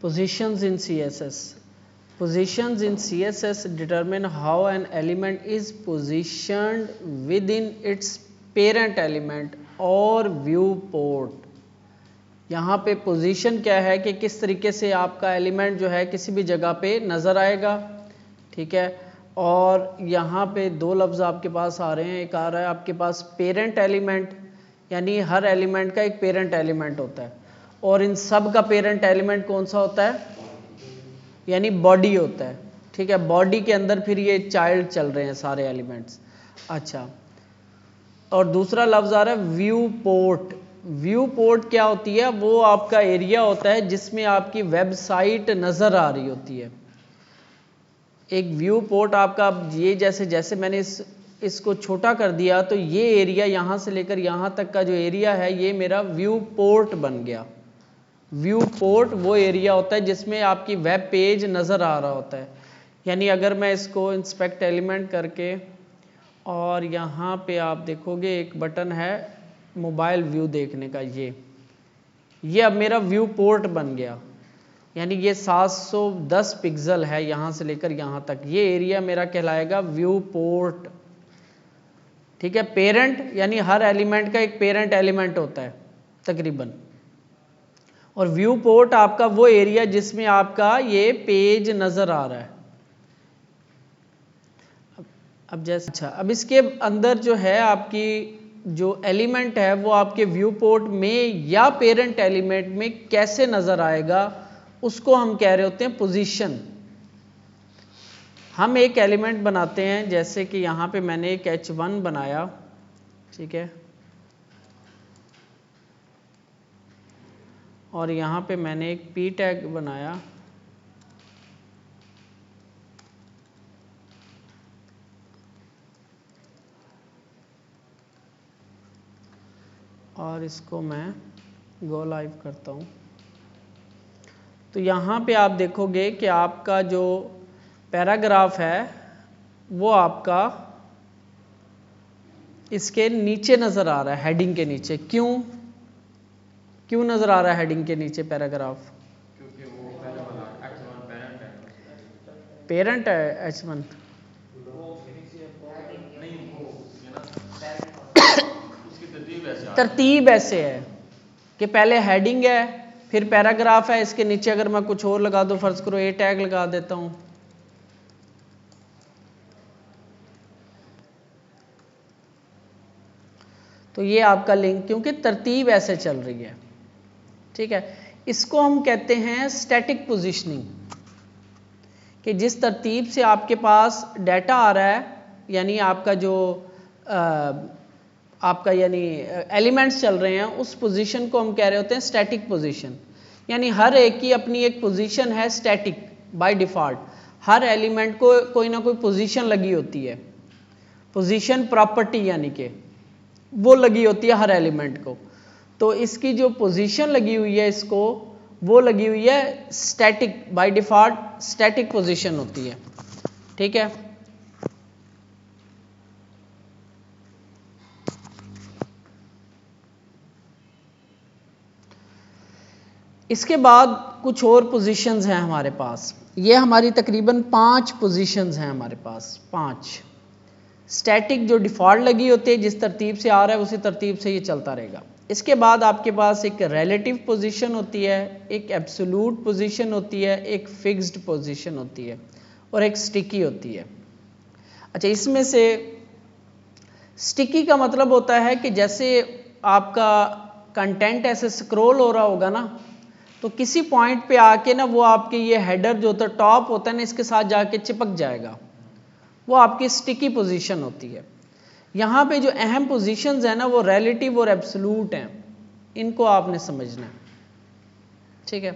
Positions in CSS. Positions in CSS determine how an element is positioned within its parent element or viewport. यहाँ पे position क्या है कि किस तरीके से आपका एलिमेंट जो है किसी भी जगह पे नज़र आएगा, ठीक है। और यहाँ पे दो लफ्ज़ आपके पास आ रहे हैं, एक आ रहा है आपके पास पेरेंट एलिमेंट, यानी हर एलिमेंट का एक पेरेंट एलिमेंट होता है, और इन सब का पेरेंट एलिमेंट कौन सा होता है, यानी बॉडी होता है, ठीक है। बॉडी के अंदर फिर ये चाइल्ड चल रहे हैं सारे एलिमेंट्स। अच्छा, और दूसरा लफ्ज़ आ रहा है व्यू पोर्ट। व्यू पोर्ट क्या होती है, वो आपका एरिया होता है जिसमें आपकी वेबसाइट नज़र आ रही होती है। एक व्यू पोर्ट आपका, ये जैसे जैसे मैंने इसको छोटा कर दिया तो ये एरिया यहाँ से लेकर यहाँ तक का जो एरिया है ये मेरा व्यू पोर्ट बन गया। व्यू पोर्ट वो एरिया होता है जिसमें आपकी वेब पेज नज़र आ रहा होता है। यानी अगर मैं इसको इंस्पेक्ट एलिमेंट करके, और यहाँ पे आप देखोगे एक बटन है मोबाइल व्यू देखने का, ये अब मेरा व्यू पोर्ट बन गया। यानी ये 710 पिक्सल है यहाँ से लेकर यहाँ तक, ये एरिया मेरा कहलाएगा व्यू पोर्ट, ठीक है। पेरेंट यानी हर एलिमेंट का एक पेरेंट एलिमेंट होता है तकरीबन, और व्यू पोर्ट आपका वो एरिया जिसमें आपका ये पेज नज़र आ रहा है। अब जैसे अच्छा, अब इसके अंदर जो है आपकी जो एलिमेंट है वो आपके व्यू पोर्ट में या पेरेंट एलिमेंट में कैसे नज़र आएगा, उसको हम कह रहे होते हैं पोजीशन। हम एक एलिमेंट बनाते हैं, जैसे कि यहाँ पे मैंने एक H1 बनाया, ठीक है, और यहाँ पे मैंने एक P टैग बनाया, और इसको मैं गो लाइव करता हूँ। तो यहाँ पे आप देखोगे कि आपका जो पैराग्राफ है वो आपका इसके नीचे नज़र आ रहा है, हेडिंग के नीचे। क्यों नज़र आ रहा है हेडिंग के नीचे पैराग्राफ? क्योंकि वो पहले वाला H1 पेरेंट है, पेरेंट है H1। नहीं वो ये ना उसकी तरतीब ऐसे है कि पहले हेडिंग है, फिर पैराग्राफ है, इसके नीचे अगर मैं कुछ और लगा दूं, फर्ज करो ए टैग लगा देता हूं, तो ये आपका लिंक, क्योंकि तरतीब ऐसे चल रही है, ठीक है। इसको हम कहते हैं स्टैटिक पोजीशनिंग, कि जिस तरतीब से आपके पास डाटा आ रहा है, यानी आपका जो आपका यानी एलिमेंट्स चल रहे हैं, उस पोजीशन को हम कह रहे होते हैं स्टैटिक पोजीशन। यानी हर एक की अपनी एक पोजीशन है static by default. Her element को कोई ना कोई पोजीशन लगी होती है, पोजीशन प्रॉपर्टी यानी कि वो लगी होती है हर एलिमेंट को। तो इसकी जो पोजीशन लगी हुई है इसको, वो लगी हुई है static, by default static position होती है, ठीक है। इसके बाद कुछ और पोजीशंस हैं हमारे पास। ये हमारी तकरीबन 5 पोजीशंस हैं हमारे पास, 5 स्टैटिक जो डिफ़ॉल्ट लगी होती है, जिस तरतीब से आ रहा है उसी तरतीब से ये चलता रहेगा। इसके बाद आपके पास एक रिलेटिव पोजीशन होती है, एक एब्सोल्यूट पोजीशन होती है, एक फिक्स्ड पोजीशन होती है, और एक स्टिकी होती है। अच्छा, इसमें से स्टिकी का मतलब होता है कि जैसे आपका कंटेंट ऐसे स्क्रॉल हो रहा होगा ना, तो किसी पॉइंट पे आके ना वो आपके ये हेडर जो होता है, टॉप होता है ना, इसके साथ जाके चिपक जाएगा, वो आपकी स्टिकी पोजीशन होती है। यहाँ पे जो अहम पोजीशंस है ना, वो रिलेटिव और एब्सोल्यूट हैं, इनको आपने समझना है, ठीक है।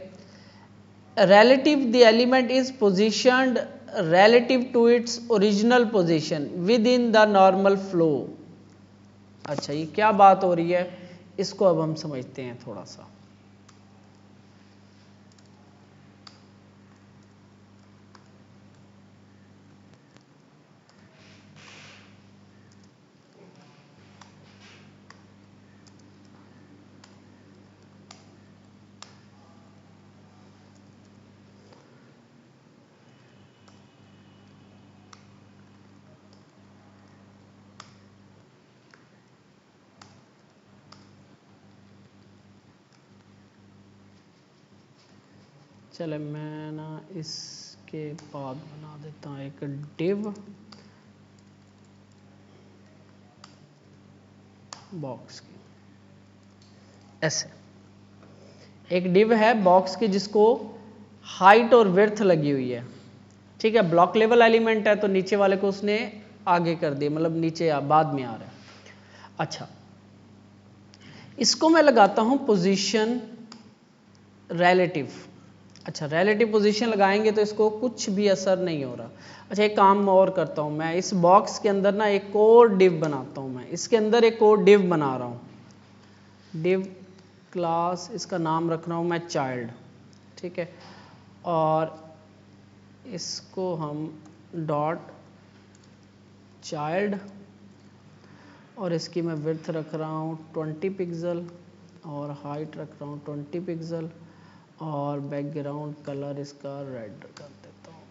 Relative, the element is positioned relative to its original position within the normal flow। अच्छा, ये क्या बात हो रही है, इसको अब हम समझते हैं थोड़ा सा। चले मैं ना इसके बाद बना देता हूँ एक डिव बॉक्स की, ऐसे एक डिव है बॉक्स की जिसको हाइट और विड्थ लगी हुई है, ठीक है। ब्लॉक लेवल एलिमेंट है तो नीचे वाले को उसने आगे कर दिया, मतलब नीचे बाद में आ रहा है। अच्छा, इसको मैं लगाता हूं पोजीशन रिलेटिव। अच्छा, रिलेटिव पोजीशन लगाएंगे तो इसको कुछ भी असर नहीं हो रहा। अच्छा, एक काम और करता हूं, मैं इस बॉक्स के अंदर ना एक और डिव बनाता हूं, मैं इसके अंदर एक और डिव बना रहा हूं, डिव क्लास, इसका नाम रख रहा हूं मैं चाइल्ड, ठीक है। और इसको हम डॉट चाइल्ड, और इसकी मैं विड्थ रख रहा हूँ 20 पिक्सल और हाइट रख रहा हूँ 20 पिक्सल और बैकग्राउंड कलर इसका रेड कर देता हूँ।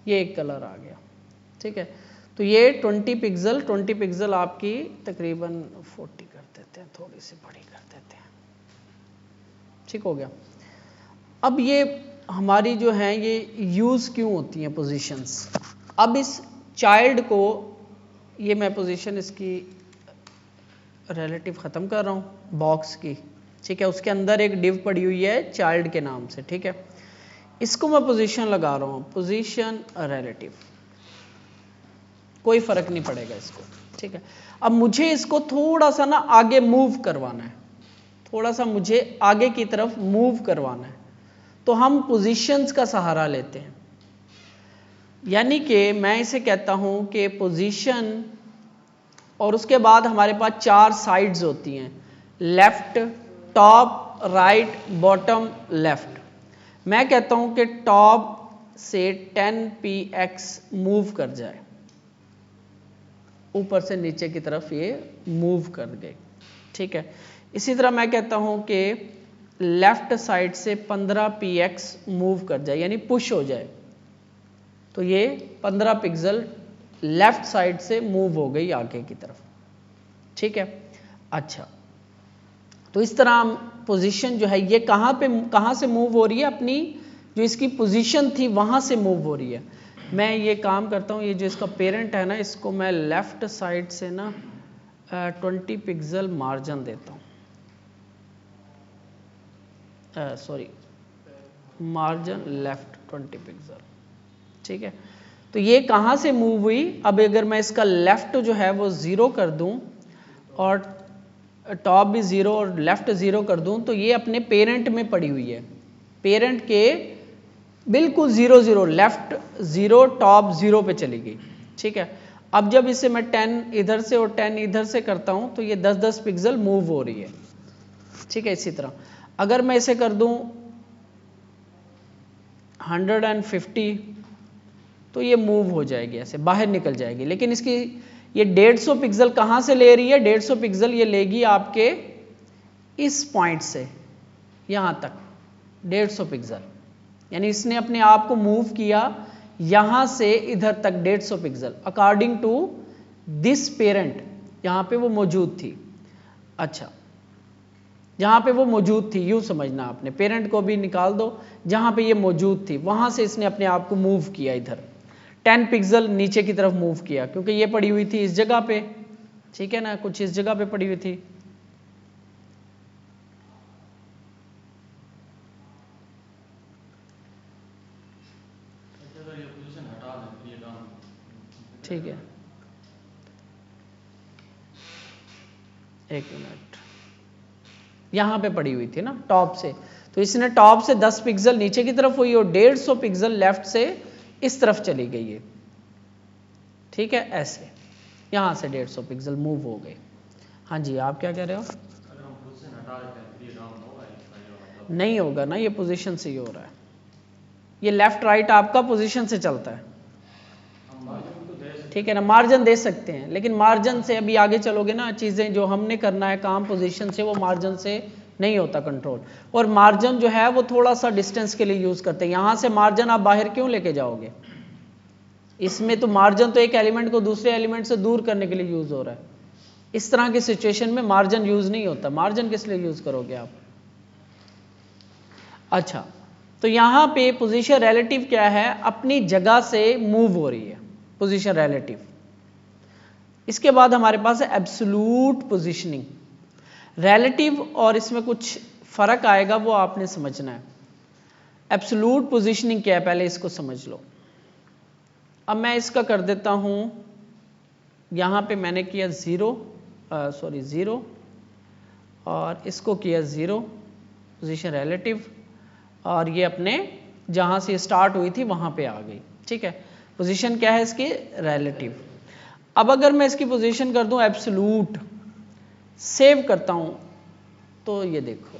ये एक कलर आ गया, ठीक है। तो ये 20 पिक्सल आपकी तकरीबन 40 कर देते हैं, थोड़ी सी बड़ी कर देते हैं, ठीक हो गया। अब ये हमारी जो है ये यूज़ क्यों होती हैं पोजीशंस। अब इस चाइल्ड को ये मैं पोजीशन इसकी रिलेटिव ख़त्म कर रहा हूँ बॉक्स की, ठीक है। उसके अंदर एक डिव पड़ी हुई है चाइल्ड के नाम से, ठीक है। इसको मैं पोजीशन लगा रहा हूँ पोजीशन रिलेटिव, कोई फ़र्क नहीं पड़ेगा इसको, ठीक है। अब मुझे इसको थोड़ा सा ना आगे मूव करवाना है, थोड़ा सा मुझे आगे की तरफ मूव करवाना है, तो हम पोजीशंस का सहारा लेते हैं। यानी कि मैं इसे कहता हूं कि पोजीशन, और उसके बाद हमारे पास 4 साइड्स होती हैं, left, top, right, bottom, left. मैं कहता हूं कि टॉप से 10px मूव कर जाए, ऊपर से नीचे की तरफ ये मूव कर गए, ठीक है। इसी तरह मैं कहता हूं कि लेफ्ट साइड से 15px मूव कर जाए, यानी पुश हो जाए, तो ये 15 पिक्सल लेफ्ट साइड से मूव हो गई आगे की तरफ, ठीक है। अच्छा, तो इस तरह पोजीशन जो है ये कहाँ से मूव हो रही है, अपनी जो इसकी पोजीशन थी वहां से मूव हो रही है। मैं ये काम करता हूँ, ये जो इसका पेरेंट है ना, इसको मैं लेफ्ट साइड से ना 20 पिक्सल मार्जिन देता हूँ, सॉरी मार्जिन लेफ्ट 20 पिक्सल, ठीक है। तो ये कहाँ से मूव हुई, अब अगर मैं इसका लेफ्ट जो है वो 0 कर दूं और टॉप भी 0 और लेफ्ट 0 कर दूं, तो ये अपने पेरेंट में पड़ी हुई है, पेरेंट के बिल्कुल 0 0, लेफ्ट 0 टॉप 0 पे चली गई, ठीक है। अब जब इसे मैं 10 इधर से और 10 इधर से करता हूं तो ये 10-10 पिक्सल मूव हो रही है, ठीक है। इसी तरह अगर मैं इसे कर दूं 150 तो ये मूव हो जाएगी, ऐसे बाहर निकल जाएगी। लेकिन इसकी ये 150 पिक्सल कहाँ से ले रही है, 150 पिक्सल ये लेगी आपके इस पॉइंट से यहाँ तक 150 पिक्सल, यानी इसने अपने आप को मूव किया यहाँ से इधर तक 150 pixel according to this parent, यहाँ पे वो मौजूद थी। अच्छा, जहाँ पे वो मौजूद थी, यूँ समझना आपने, पेरेंट को भी निकाल दो, जहाँ पे ये मौजूद थी वहाँ से इसने अपने आप को मूव किया इधर 10 पिक्सल नीचे की तरफ मूव किया, क्योंकि ये पड़ी हुई थी इस जगह पे, ठीक है ना, कुछ इस जगह पे पड़ी हुई थी। ठीक है, एक मिनट, यहाँ पे पड़ी हुई थी ना टॉप से, तो इसने टॉप से 10 पिक्सल नीचे की तरफ हुई और 150 पिक्सल लेफ्ट से इस तरफ चली गई है, ठीक है। ऐसे यहाँ से 150 पिक्सल मूव हो गए। हाँ जी, आप क्या कह रहे हो? अगर हम पोजीशन हटा देते हैं फिर ये काम होगा इसका, ये मतलब नहीं होगा ना, ये पोजीशन से ही हो रहा है, ये लेफ्ट राइट आपका पोजीशन से चलता है, हम मार्जिन तो दे सकते ठीक है ना। मार्जिन दे सकते हैं, लेकिन मार्जिन से अभी आगे चलोगे ना, चीज़ें जो हमने करना है काम पोजीशन से, वो मार्जिन से नहीं होता कंट्रोल। और मार्जिन जो है वो थोड़ा सा डिस्टेंस के लिए यूज़ करते हैं, यहाँ से मार्जिन आप बाहर क्यों लेके जाओगे, इसमें तो मार्जिन तो एक एलिमेंट को दूसरे एलिमेंट से दूर करने के लिए यूज हो रहा है। इस तरह की सिचुएशन में मार्जिन यूज नहीं होता। मार्जिन किस लिए यूज करोगे आप? अच्छा, तो यहां पे पोजीशन रिलेटिव क्या है? अपनी जगह से मूव हो रही है, पोजीशन रिलेटिव। इसके बाद हमारे पास है एब्सोल्यूट पोजीशनिंग। रिलेटिव और इसमें कुछ फर्क आएगा, वो आपने समझना है। एब्सोल्यूट पोजीशनिंग क्या है, पहले इसको समझ लो। अब मैं इसका कर देता हूं, यहां पे मैंने किया 0 और इसको किया 0, पोजीशन रिलेटिव, और ये अपने जहां से स्टार्ट हुई थी वहां पे आ गई। ठीक है, पोजीशन क्या है इसकी? रिलेटिव। अब अगर मैं इसकी पोजीशन कर दूं एब्सोल्यूट, सेव करता हूं, तो ये देखो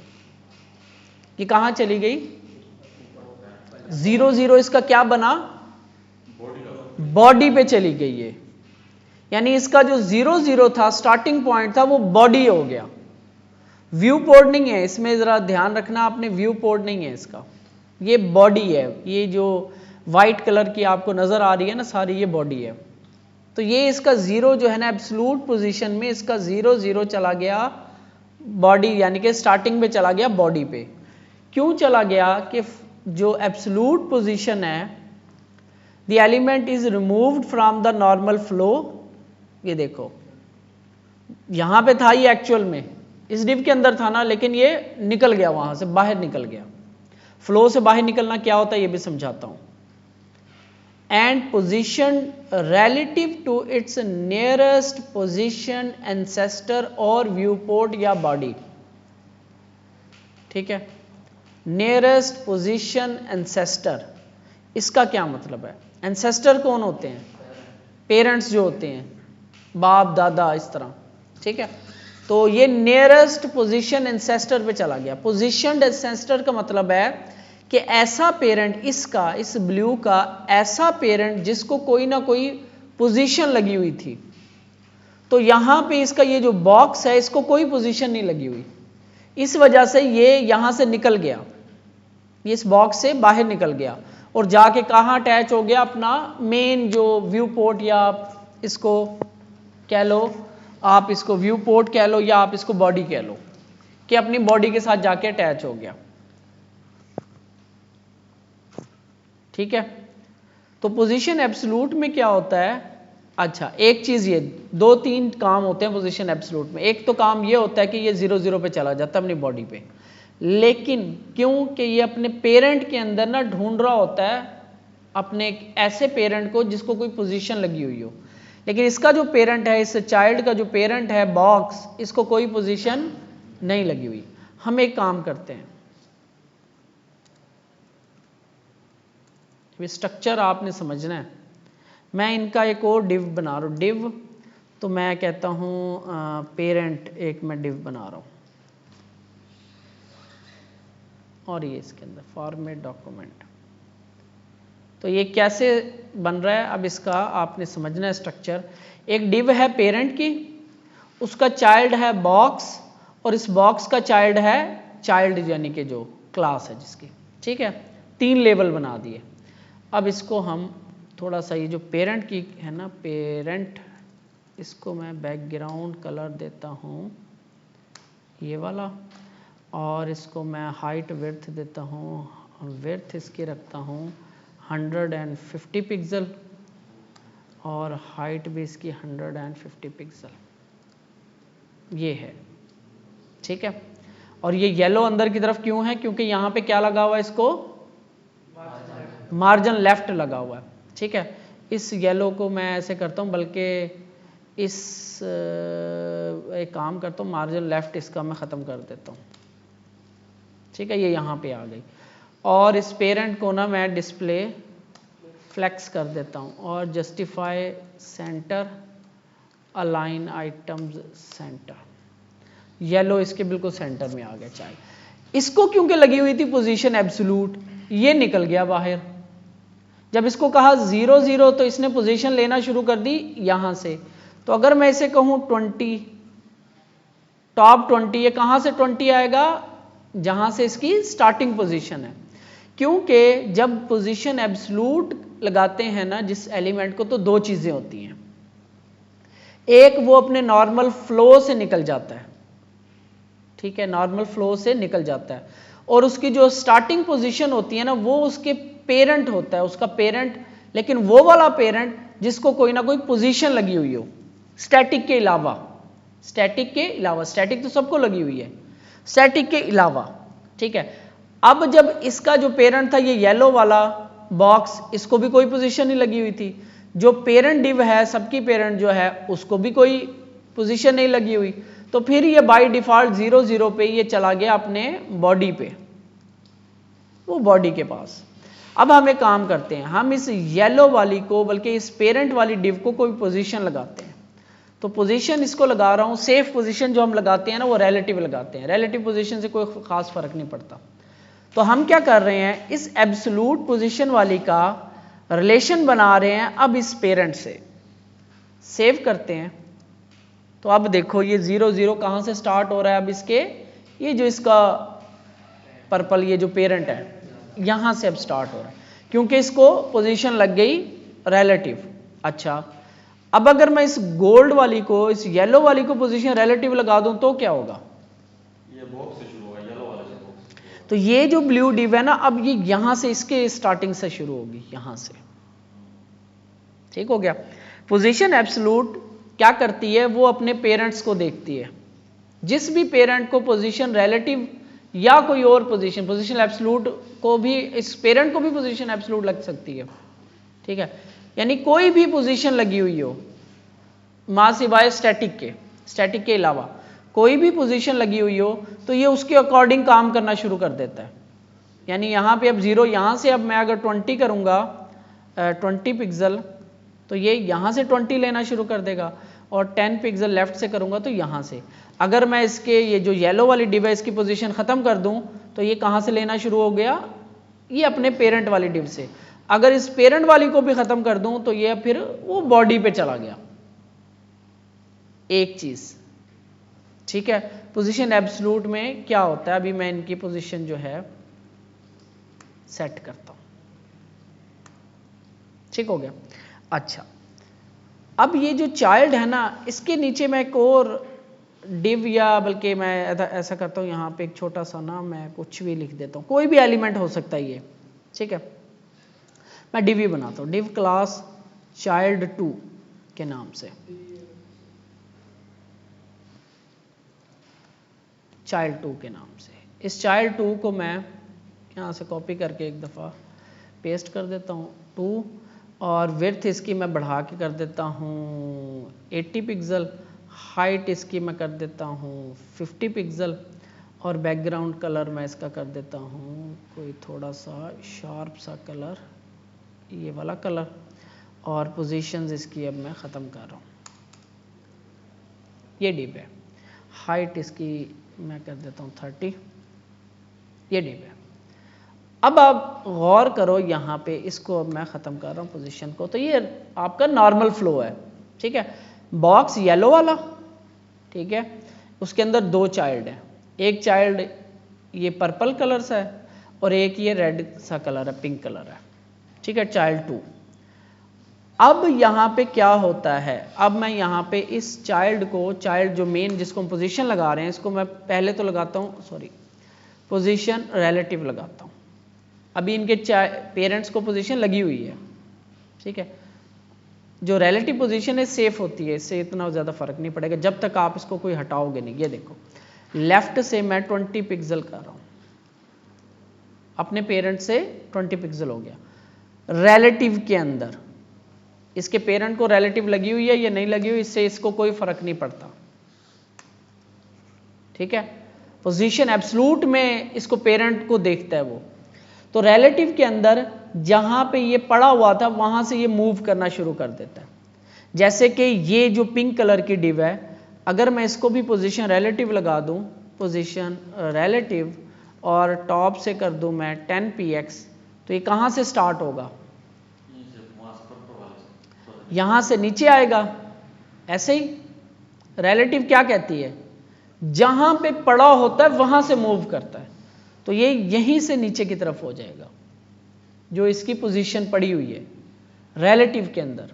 ये कहां चली गई? 0 इसका क्या बना? बॉडी पे चली गई है। यानी इसका जो 0 था स्टार्टिंग पॉइंट था, वो बॉडी हो गया। व्यू पोर्ट नहीं है इसमें, जरा ध्यान रखना आपने, व्यू पोर्ट नहीं है इसका, ये बॉडी है। ये जो वाइट कलर की आपको नजर आ रही है ना सारी, ये बॉडी है। तो ये इसका 0 जो है ना एब्सोल्यूट पोजीशन में, इसका 0 चला गया बॉडी, यानी कि स्टार्टिंग में चला गया बॉडी पे। क्यों चला गया? कि जो एब्सोल्यूट पोजीशन है, the element is removed from the normal flow. ये देखो यहां पे था, ये एक्चुअल में इस डिव के अंदर था ना, लेकिन ये निकल गया, वहां से बाहर निकल गया। फ्लो से बाहर निकलना क्या होता है ये भी समझाता हूं। And position relative to its nearest position ancestor और व्यू पोर्ट या बॉडी। ठीक है, नियरेस्ट पोजीशन एंसेस्टर, इसका क्या मतलब है? एंसेस्टर कौन होते हैं? पेरेंट्स जो होते हैं, बाप दादा इस तरह। ठीक है, तो ये नियरेस्ट पोजीशन एंसेस्टर पे चला गया। पोजीशनड एंसेस्टर का मतलब है कि ऐसा पेरेंट, इसका, इस ब्लू का ऐसा पेरेंट जिसको कोई ना कोई पोजीशन लगी हुई थी। तो यहां पे इसका ये जो बॉक्स है, इसको कोई पोजीशन नहीं लगी हुई, इस वजह से ये यहां से निकल गया, ये इस बॉक्स से बाहर निकल गया और जाके कहां अटैच हो गया? अपना मेन जो व्यू पोर्ट, या इसको कह लो, आप इसको व्यू पोर्ट कह लो या आप इसको बॉडी कह लो, कि अपनी बॉडी के साथ जाके अटैच हो गया। ठीक है, तो पोजीशन एब्सोल्यूट में क्या होता है? अच्छा, एक चीज ये, 2-3 काम होते हैं पोजीशन एब्सोल्यूट में। एक तो काम ये होता है कि ये 0 पे चला जाता है अपनी बॉडी पे, लेकिन क्योंकि ये अपने पेरेंट के अंदर ना ढूंढ रहा होता है अपने ऐसे पेरेंट को जिसको कोई पोजीशन लगी हुई हो, लेकिन इसका जो पेरेंट है, इस चाइल्ड का जो पेरेंट है बॉक्स, इसको कोई पोजीशन नहीं लगी हुई। हम एक काम करते हैं, स्ट्रक्चर आपने समझना है। मैं इनका एक और डिव बना रहा हूं, डिव, तो मैं कहता हूं पेरेंट, एक मैं डिव बना रहा हूं, और ये इसके अंदर फॉर्मेट डॉक्यूमेंट। तो ये कैसे बन रहा है, अब इसका आपने समझना है स्ट्रक्चर। एक डिव है पेरेंट की, उसका चाइल्ड है बॉक्स, और इस बॉक्स का चाइल्ड है चाइल्ड, यानी कि जो क्लास है जिसकी। ठीक है, 3 लेवल बना दिए। अब इसको हम थोड़ा सा, ये जो पेरेंट की है ना, पेरेंट, इसको मैं बैकग्राउंड कलर देता हूँ ये वाला, और इसको मैं हाइट विड्थ देता हूँ, विड्थ इसकी रखता हूँ 150 पिक्सल, और हाइट भी इसकी 150 पिक्सल ये है। ठीक है, और ये येलो अंदर की तरफ क्यों है? क्योंकि यहाँ पे क्या लगा हुआ है, इसको मार्जिन लेफ्ट लगा हुआ है। ठीक है, इस येलो को मैं ऐसे करता हूँ, बल्कि इस एक काम करता हूँ, मार्जिन लेफ्ट इसका मैं ख़त्म कर देता हूँ। ठीक है, ये यहाँ पे आ गई, और इस पेरेंट को ना मैं डिस्प्ले फ्लेक्स कर देता हूँ, और justify centre, align items centre, yellow इसके बिल्कुल सेंटर में आ गया चाइल्ड। इसको क्योंकि लगी हुई थी पोजीशन एब्सोल्यूट, ये निकल गया बाहर। जब इसको कहा 0 तो इसने पोजीशन लेना शुरू कर दी यहां से। तो अगर मैं इसे कहूं 20, टॉप 20, ये कहां से 20 आएगा? जहां से इसकी स्टार्टिंग पोजीशन है। क्योंकि जब पोजीशन एब्सोल्यूट लगाते हैं ना जिस एलिमेंट को, तो दो चीज़ें होती हैं। एक, वो अपने नॉर्मल फ्लो से निकल जाता है, ठीक है, नॉर्मल फ्लो से निकल जाता है, और उसकी जो स्टार्टिंग पोजीशन होती है ना वो उसके पेरेंट होता है, उसका पेरेंट, लेकिन वो वाला पेरेंट जिसको कोई ना कोई पोजीशन लगी हुई हो स्टैटिक के अलावा, स्टैटिक के अलावा, स्टैटिक तो सबको लगी हुई है, स्टैटिक के अलावा, ठीक है। अब जब इसका जो पेरेंट था ये येलो वाला बॉक्स, इसको भी कोई पोजीशन नहीं लगी हुई थी, जो पेरेंट डिव है, सबकी पेरेंट जो है उसको भी कोई पोजीशन नहीं लगी हुई, तो फिर ये बाय डिफॉल्ट 0 0 पे ये चला गया अपने बॉडी पे, वो बॉडी के पास। अब हम एक काम करते हैं, हम इस येलो वाली को, बल्कि इस पेरेंट वाली डिव को कोई पोजीशन लगाते हैं। तो पोजीशन इसको लगा रहा हूं, सेफ पोजीशन जो हम लगाते हैं ना वो रिलेटिव लगाते हैं, रिलेटिव पोजीशन से कोई खास फर्क नहीं पड़ता। तो हम क्या कर रहे हैं, इस एब्सोल्यूट पोजीशन वाली का रिलेशन बना रहे हैं अब इस पेरेंट से, सेव करते हैं। तो अब देखो ये 0 0 कहां से स्टार्ट हो रहा है, अब इसके ये जो इसका पर्पल ये जो पेरेंट है यहां से अब स्टार्ट हो रहा है, क्योंकि इसको पोजीशन लग गई रिलेटिव। अच्छा, अब अगर मैं इस गोल्ड वाली को, इस येलो वाली को पोजीशन रिलेटिव लगा दूं तो क्या होगा, ये बॉक्स से शुरू होगा, येलो वाले से बॉक्स। तो ये जो ब्लू डिव है ना, अब ये यहां से इसके स्टार्टिंग से शुरू होगी, यहां से, ठीक हो गया। पोजीशन एब्सोल्यूट क्या करती है, वो अपने पेरेंट्स को देखती है, जिस भी पेरेंट को पोजीशन रिलेटिव या कोई और पोजीशन एब्सोल्यूट को भी, इस पेरेंट को भी पोजीशन एब्सोल्यूट लग सकती है, ठीक है, यानी कोई भी पोजीशन लगी हुई हो मां सिवाय स्टैटिक के अलावा कोई भी पोजीशन लगी हुई हो, तो ये उसके अकॉर्डिंग काम करना शुरू कर देता है। यानी यहाँ पे अब 0, यहाँ से अब मैं अगर 20 करूँगा 20 पिक्सल, तो ये यहाँ से 20 लेना शुरू कर देगा, और 10 पिक्सल लेफ्ट से करूँगा तो यहाँ से। अगर मैं इसके ये जो येलो वाली डिवाइस की पोजीशन ख़त्म कर दूँ तो ये कहाँ से लेना शुरू हो गया, ये अपने पेरेंट वाली डिव से। अगर इस पेरेंट वाली को भी ख़त्म कर दूँ तो ये फिर वो बॉडी पे चला गया, एक चीज़, ठीक है। पोजीशन एब्सोल्यूट में क्या होता है, अभी मैं इनकी पोजीशन जो है सेट करता हूं, ठीक हो गया। अच्छा, अब ये जो चाइल्ड है ना, इसके नीचे मैं एक और डिव, या बल्कि मैं ऐसा करता हूं, यहाँ पे एक छोटा सा ना मैं कुछ भी लिख देता हूं, कोई भी एलिमेंट हो सकता है ये, ठीक है। मैं डिव ही बनाता हूं, डिव क्लास चाइल्ड 2 के नाम से, चाइल्ड 2 के नाम से। इस चाइल्ड 2 को मैं यहाँ से कॉपी करके एक दफ़ा पेस्ट कर देता हूँ 2, और विड्थ इसकी मैं बढ़ा के कर देता हूँ 80 पिक्सल, हाइट इसकी मैं कर देता हूँ 50 पिक्सल, और बैकग्राउंड कलर मैं इसका कर देता हूँ कोई थोड़ा सा शार्प सा कलर, ये वाला कलर, और पोजीशंस इसकी अब मैं ख़त्म कर रहा हूँ। ये डिव है, हाइट इसकी मैं कर देता हूँ 30, ये डिव है। अब आप गौर करो यहाँ पे, इसको अब मैं ख़त्म कर रहा हूँ पोजीशन को, तो ये आपका नॉर्मल फ्लो है, ठीक है। बॉक्स येलो वाला, ठीक है, उसके अंदर 2 चाइल्ड हैं, एक चाइल्ड ये पर्पल कलर सा है और एक ये रेड सा कलर है, पिंक कलर है, ठीक है, चाइल्ड 2। अब यहाँ पे क्या होता है, अब मैं यहाँ पे इस चाइल्ड को, चाइल्ड जो मेन जिसको हम पोजीशन लगा रहे हैं, इसको मैं पहले तो लगाता हूँ, सॉरी, पोजीशन रिलेटिव लगाता हूँ। अभी इनके पेरेंट्स को पोजीशन लगी हुई है, ठीक है। जो रिलेटिव पोजीशन है सेफ होती है, इससे इतना ज़्यादा फर्क नहीं पड़ेगा जब तक आप इसको कोई हटाओगे नहीं। ये देखो, लेफ्ट से मैं 20 पिक्सल कर रहा हूँ, अपने पेरेंट से 20 पिक्सल हो गया। रिलेटिव के अंदर इसके पेरेंट को रिलेटिव लगी हुई है या नहीं लगी हुई, इससे इसको कोई फर्क नहीं पड़ता, ठीक है। पोजीशन एब्सोल्यूट में इसको पेरेंट को देखता है वो, तो रिलेटिव के अंदर जहां पे ये पड़ा हुआ था वहां से ये मूव करना शुरू कर देता है। जैसे कि ये जो पिंक कलर की डिव है, अगर मैं इसको भी पोजीशन रिलेटिव लगा दूं, पोजीशन रिलेटिव, और टॉप से कर दूं मैं 10px, तो ये कहां से स्टार्ट होगा, यहां से नीचे आएगा। ऐसे ही रिलेटिव क्या कहती है, जहां पे पड़ा होता है वहां से मूव करता है, तो ये यहीं से नीचे की तरफ हो जाएगा जो इसकी पोजीशन पड़ी हुई है, रिलेटिव के अंदर।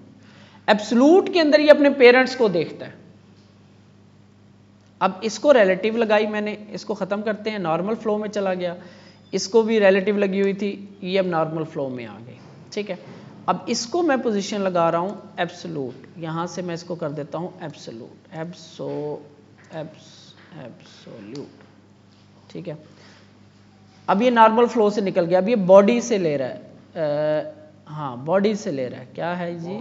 एब्सोल्यूट के अंदर ये अपने पेरेंट्स को देखता है। अब इसको रिलेटिव लगाई मैंने, इसको ख़त्म करते हैं, नॉर्मल फ्लो में चला गया। इसको भी रिलेटिव लगी हुई थी, ये अब नॉर्मल फ्लो में आ गई। ठीक है, अब इसको मैं पोजीशन लगा रहा हूँ एब्सोल्यूट, यहाँ से मैं इसको कर देता हूँ एब्सोल्यूट, एब्सोल्यूट। ठीक है, अब ये नॉर्मल फ्लो से निकल गया। अब ये बॉडी से ले रहा है, हाँ बॉडी से ले रहा है। क्या है जी?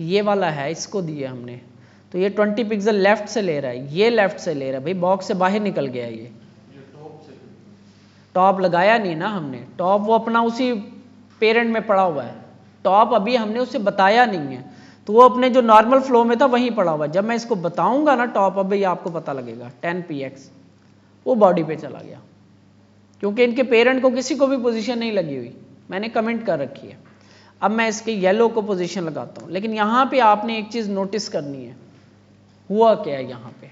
ये वाला है, इसको दिए हमने, तो ये 20 पिक्सल लेफ्ट से ले रहा है, ये लेफ्ट से ले रहा है। भाई बॉक्स से बाहर निकल गया ये टॉप लगाया नहीं ना हमने, टॉप वो अपना उसी पेरेंट में पड़ा हुआ है। टॉप अभी हमने उसे बताया नहीं है, तो वो अपने जो नॉर्मल फ्लो में था वहीं पड़ा हुआ है। जब मैं इसको बताऊंगा ना टॉप, अब ये आपको पता लगेगा 10px, वो बॉडी पे चला गया, क्योंकि इनके पेरेंट को किसी को भी पोजीशन नहीं लगी हुई, मैंने कमेंट कर रखी है। अब मैं इसके येलो को पोजीशन लगाता हूं, लेकिन यहां पे आपने एक चीज नोटिस करनी है, हुआ क्या है यहां पे,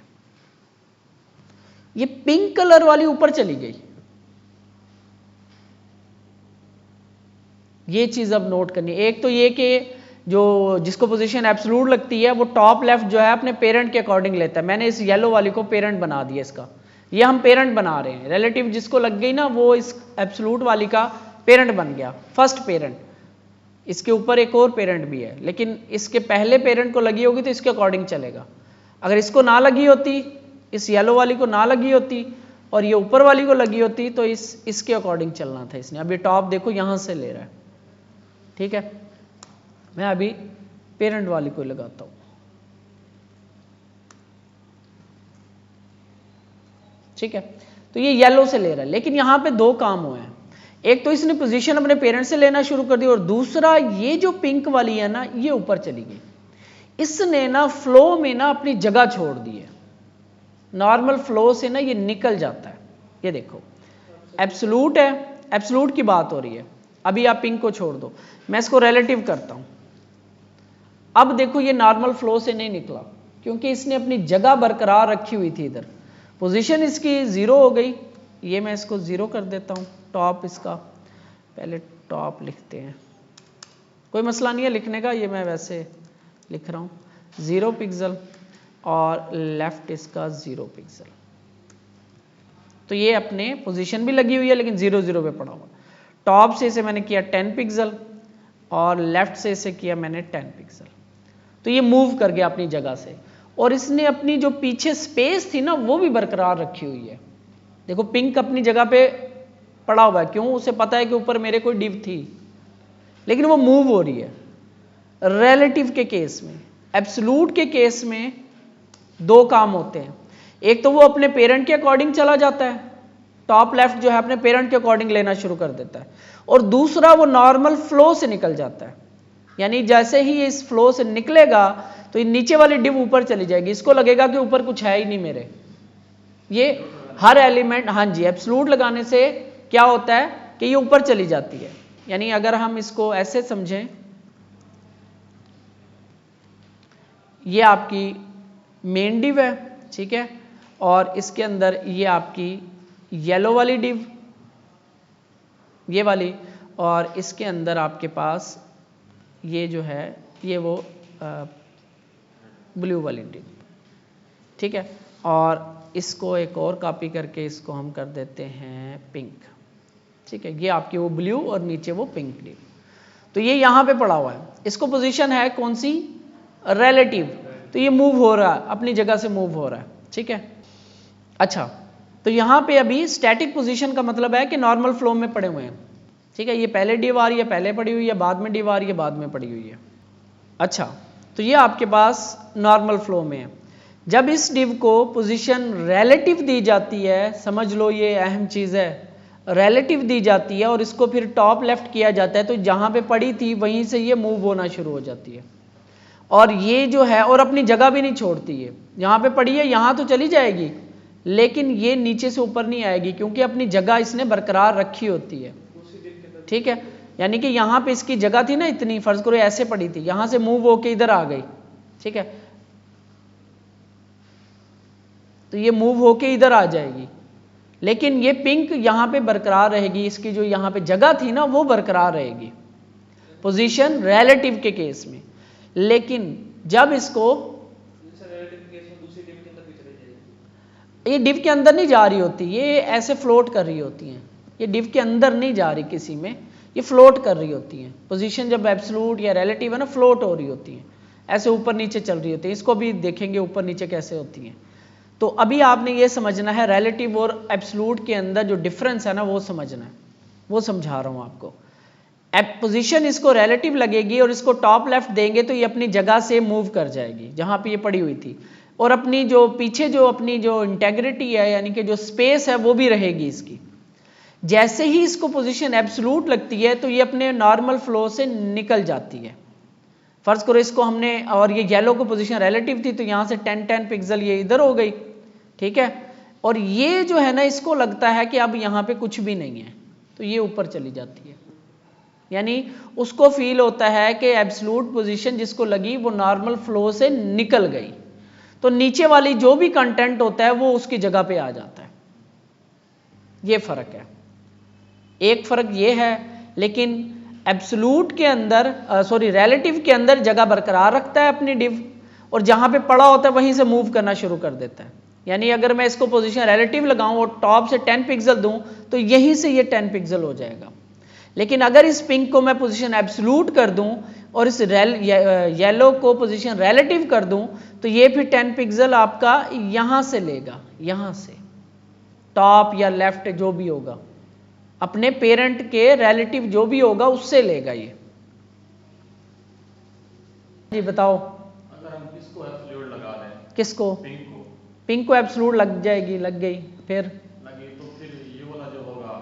ये पिंक कलर वाली ऊपर चली गई। ये चीज अब नोट करनी है। एक तो ये कि जो जिसको पोजीशन एब्सोल्यूट लगती है वो टॉप लेफ्ट जो है अपने पेरेंट के अकॉर्डिंग लेता है। मैंने इस येलो वाली को पेरेंट बना दिया, इसका ये हम पेरेंट बना रहे हैं। रिलेटिव जिसको लग गई ना वो इस एब्सोल्यूट वाली का पेरेंट बन गया, फर्स्ट पेरेंट। इसके ऊपर एक और पेरेंट भी है, लेकिन इसके पहले पेरेंट को लगी होगी तो इसके अकॉर्डिंग चलेगा। अगर इसको ना लगी होती, इस येलो वाली को ना लगी होती और ये ऊपर वाली को लगी होती तो इसके अकॉर्डिंग चलना था इसने। अभी टॉप देखो यहां से ले रहा है। ठीक है, मैं अभी पेरेंट वाली को लगाता हूं। ठीक है, तो ये येलो से ले रहा है, लेकिन यहां पे दो काम हुए हैं। एक तो इसने पोजीशन अपने पेरेंट से लेना शुरू कर दी, और दूसरा ये जो पिंक वाली है ना ये ऊपर चली गई। इसने ना फ्लो में ना अपनी जगह छोड़ दी है। नॉर्मल फ्लो से ना ये निकल जाता है। ये देखो एब्सोल्यूट है, एब्सोल्यूट की बात हो रही है। अभी आप पिंक को छोड़ दो, मैं इसको रिलेटिव करता हूं। अब देखो ये नॉर्मल फ्लो से नहीं निकला, क्योंकि इसने अपनी जगह बरकरार रखी हुई थी। इधर पोजीशन इसकी 0 हो गई। ये मैं इसको 0 कर देता हूं। टॉप इसका पहले टॉप लिखते हैं, कोई मसला नहीं है लिखने का, ये मैं वैसे लिख रहा हूं 0 पिक्सल और लेफ्ट इसका 0 पिक्सल। तो ये अपने पोजीशन भी लगी हुई है लेकिन 0 0 पे पड़ा हुआ। टॉप से इसे मैंने किया 10 पिक्सल और लेफ्ट से इसे किया मैंने 10 पिक्सल। तो ये मूव कर गया अपनी जगह से, और इसने अपनी जो पीछे स्पेस थी ना वो भी बरकरार रखी हुई है। देखो पिंक अपनी जगह पे पड़ा हुआ है, क्यों? उसे पता है कि ऊपर मेरे कोई डिव थी, लेकिन वो मूव हो रही है। रिलेटिव के केस में, एब्सोल्यूट के केस में दो काम होते हैं। एक तो वो अपने पेरेंट के अकॉर्डिंग चला जाता है, टॉप लेफ्ट जो है अपने पेरेंट के अकॉर्डिंग लेना शुरू कर देता है, और दूसरा वो नॉर्मल फ्लो से निकल जाता है। यानी जैसे ही इस फ्लो से निकलेगा तो ये नीचे वाली डिव ऊपर चली जाएगी, इसको लगेगा कि ऊपर कुछ है ही नहीं मेरे। ये हर एलिमेंट, हाँ जी, एब्सोल्यूट लगाने से क्या होता है कि ये ऊपर चली जाती है। यानी अगर हम इसको ऐसे समझें, ये आपकी मेन डिव है, ठीक है, और इसके अंदर ये आपकी येलो वाली डिव, ये वाली, और इसके अंदर आपके पास ये जो है ये वो ब्लू वाली डिव। ठीक है, और इसको एक और कॉपी करके इसको हम कर देते हैं पिंक। ठीक है, ये आपकी वो ब्लू और नीचे वो पिंक डिव। तो ये यहां पे पड़ा हुआ है, इसको पोजीशन है कौन सी? रिलेटिव। तो ये मूव हो रहा है, अपनी जगह से मूव हो रहा है। ठीक है, अच्छा, तो यहां पे अभी स्टैटिक पोजीशन का मतलब है कि नॉर्मल फ्लो में पड़े हुए हैं। ठीक है, ये पहले डिव आ रही है, पहले पड़ी हुई है, बाद में डिव आ रही है, बाद में पड़ी हुई है। अच्छा, तो ये आपके पास नॉर्मल फ्लो में है। जब इस डिव को पोजीशन रिलेटिव दी जाती है, समझ लो ये अहम चीज है, रिलेटिव दी जाती है और इसको फिर टॉप लेफ्ट किया जाता है, तो जहां पे पड़ी थी वहीं से ये मूव होना शुरू हो जाती है। और ये जो है और अपनी जगह भी नहीं छोड़ती है, यहां पे पड़ी है यहां तो चली जाएगी, लेकिन ये नीचे से ऊपर नहीं आएगी, क्योंकि अपनी जगह इसने बरकरार रखी होती है। ठीक है, यानी कि यहां पे इसकी जगह थी ना इतनी, फर्ज करो ऐसे पड़ी थी, यहां से मूव होके इधर आ गई। ठीक है, तो ये मूव होके इधर आ जाएगी, लेकिन ये पिंक यहाँ पे बरकरार रहेगी, इसकी जो यहाँ पे जगह थी ना वो बरकरार रहेगी पोजीशन रिलेटिव के केस में। लेकिन जब इसको ये डिव के अंदर नहीं जा रही होती, ये ऐसे फ्लोट कर रही होती हैं, ये डिव के अंदर नहीं जा रही किसी में, ये फ्लोट कर रही होती हैं। पोजीशन जब एब्सोल्यूट या रिलेटिव है ना, फ्लोट हो रही होती हैं, ऐसे ऊपर नीचे चल रही होती है। इसको भी देखेंगे ऊपर नीचे कैसे होती हैं। तो अभी आपने ये समझना है रिलेटिव और एब्सोल्यूट के अंदर जो डिफरेंस है ना वो समझना है, वो समझा रहा हूँ आपको। पोजीशन इसको रिलेटिव लगेगी और इसको टॉप लेफ्ट देंगे तो ये अपनी जगह से मूव कर जाएगी जहाँ पे ये पड़ी हुई थी, और अपनी जो पीछे जो अपनी जो इंटेग्रिटी है यानी कि जो स्पेस है वो भी रहेगी इसकी। जैसे ही इसको पोजीशन एब्सोल्यूट लगती है तो ये अपने नॉर्मल फ्लो से निकल जाती है। फर्ज करो इसको हमने, और ये येलो को पोजीशन रिलेटिव थी तो यहाँ से 10 पिक्सल ये इधर हो गई, ठीक है। और ये जो है ना इसको लगता है कि अब यहाँ पे कुछ भी नहीं है तो ये ऊपर चली जाती है, यानी उसको फील होता है कि एब्सोल्यूट पोजीशन जिसको लगी वो नॉर्मल फ्लो से निकल गई, तो नीचे वाली जो भी कंटेंट होता है वो उसकी जगह पे आ जाता है। ये फर्क है, एक फर्क ये है। लेकिन एब्सोल्यूट के अंदर रिलेटिव के अंदर जगह बरकरार रखता है अपनी डिव, और जहां पे पड़ा होता है वहीं से मूव करना शुरू कर देता है। यानी अगर मैं इसको पोजीशन रिलेटिव लगाऊं और टॉप से 10 पिक्सल दूं तो यहीं से ये 10 पिक्सल हो जाएगा। लेकिन अगर इस पिंक को मैं पोजीशन एब्सोल्यूट कर दूं और इस येलो को पोजीशन रिलेटिव कर दूं तो ये फिर 10 पिक्सल आपका यहां से लेगा, यहां से टॉप या लेफ्ट जो भी होगा, अपने पेरेंट के रिलेटिव जो भी होगा उससे लेगा ये। जी बताओ। अगर हम इसको एब्सोल्यूट लगा दें, किसको? पिंक को एब्सोल्यूट लग जाएगी, लग गई, फिर लगी तो फिर ये वाला जो होगा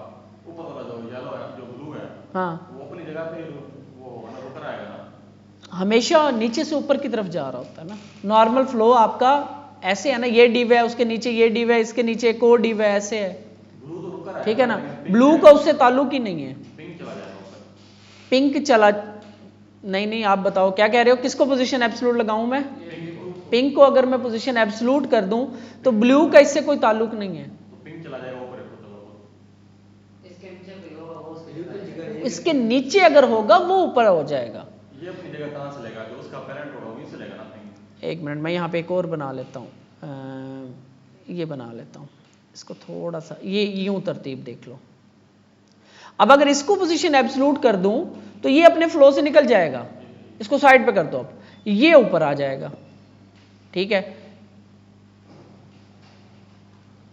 ऊपर वाला जो येलो है जो ब्लू है, हाँ वो अपनी जगह पे वो होगा ना, रुक रहेगा ना। हमेशा नीचे से ऊपर की तरफ जा रहा होता है ना। नॉर्मल फ्लो आपका ऐसे है ना, ये डिव है उसके नीचे ये डिव है, इसके नीचे एक और डिव है, ऐसे है, ब्लू तो रुका रहेगा, ठीक है ना। ब्लू का उससे ताल्लुक ही नहीं है। पिंक चला जाएगा ऊपर। पिंक चला नहीं, आप बताओ क्या कह रहे हो, किसको पोजीशन एब्सोल्यूट लगाऊं मैं? पिंक को अगर मैं पोजीशन एब्सोल्यूट कर दूं तो ब्लू का इससे कोई ताल्लुक नहीं है, तो पिंक चला जाएगा ऊपर। इसके नीचे अगर होगा वो ऊपर हो जाएगा। ये अपनी जगह कहां से लेगा? जो उसका पेरेंट होगा वहीं से लेगा ना पिंक। एक मिनट, मैं यहाँ पे एक और बना लेता हूँ, ये बना लेता हूँ इसको थोड़ा सा, ये यूं तरतीब देख लो। अब अगर इसको पोजीशन एब्सोल्यूट कर दूं तो ये अपने फ्लो से निकल जाएगा, इसको साइड पे कर दो, अब ये ऊपर आ जाएगा, ठीक है।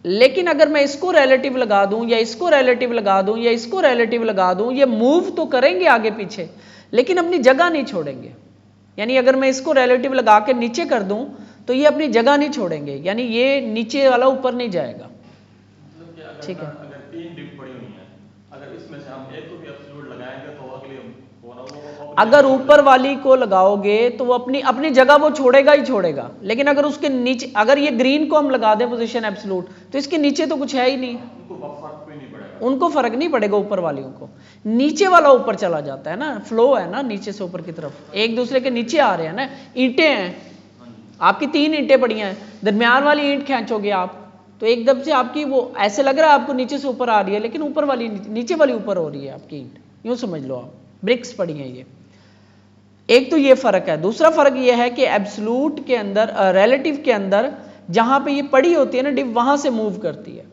लेकिन अगर मैं इसको रिलेटिव लगा दूं या इसको रिलेटिव लगा दूं या इसको रिलेटिव लगा दूं, ये मूव तो करेंगे आगे पीछे लेकिन अपनी जगह नहीं छोड़ेंगे। यानी अगर मैं इसको रिलेटिव लगा के नीचे कर दूं तो ये अपनी जगह नहीं छोड़ेंगे, यानी ये नीचे वाला ऊपर नहीं जाएगा, ठीक है। अगर 3 डिव पड़ी हुई हैं, अगर इसमें से हम एक को भी एब्सोल्यूट लगाएंगे तो अगली अगर ऊपर वाली को लगाओगे तो वो अपनी अपनी जगह वो छोड़ेगा ही छोड़ेगा। लेकिन अगर उसके नीचे, अगर ये ग्रीन को हम लगा दें पोजीशन एब्सोल्यूट तो इसके नीचे तो कुछ है ही नहीं, उनको फर्क नहीं पड़ेगा। ऊपर वालियों को नीचे वाला ऊपर चला जाता है ना, फ्लो है ना नीचे से ऊपर की तरफ, एक दूसरे के नीचे आ रहे हैं ना। ईंटें हैं आपकी, 3 ईंटें पड़ी हैं, दरमियान वाली ईंट खींचोगे आप तो एकदम से आपकी वो ऐसे लग रहा है आपको नीचे से ऊपर आ रही है, लेकिन ऊपर वाली नीचे वाली ऊपर हो रही है आपकी ईंट, यूं समझ लो आप, ब्रिक्स पड़ी हैं ये। एक तो ये फर्क है। दूसरा फर्क ये है कि एब्सोल्यूट के अंदर, रिलेटिव के अंदर जहां पे ये पड़ी होती है ना डिव, वहां से मूव करती है।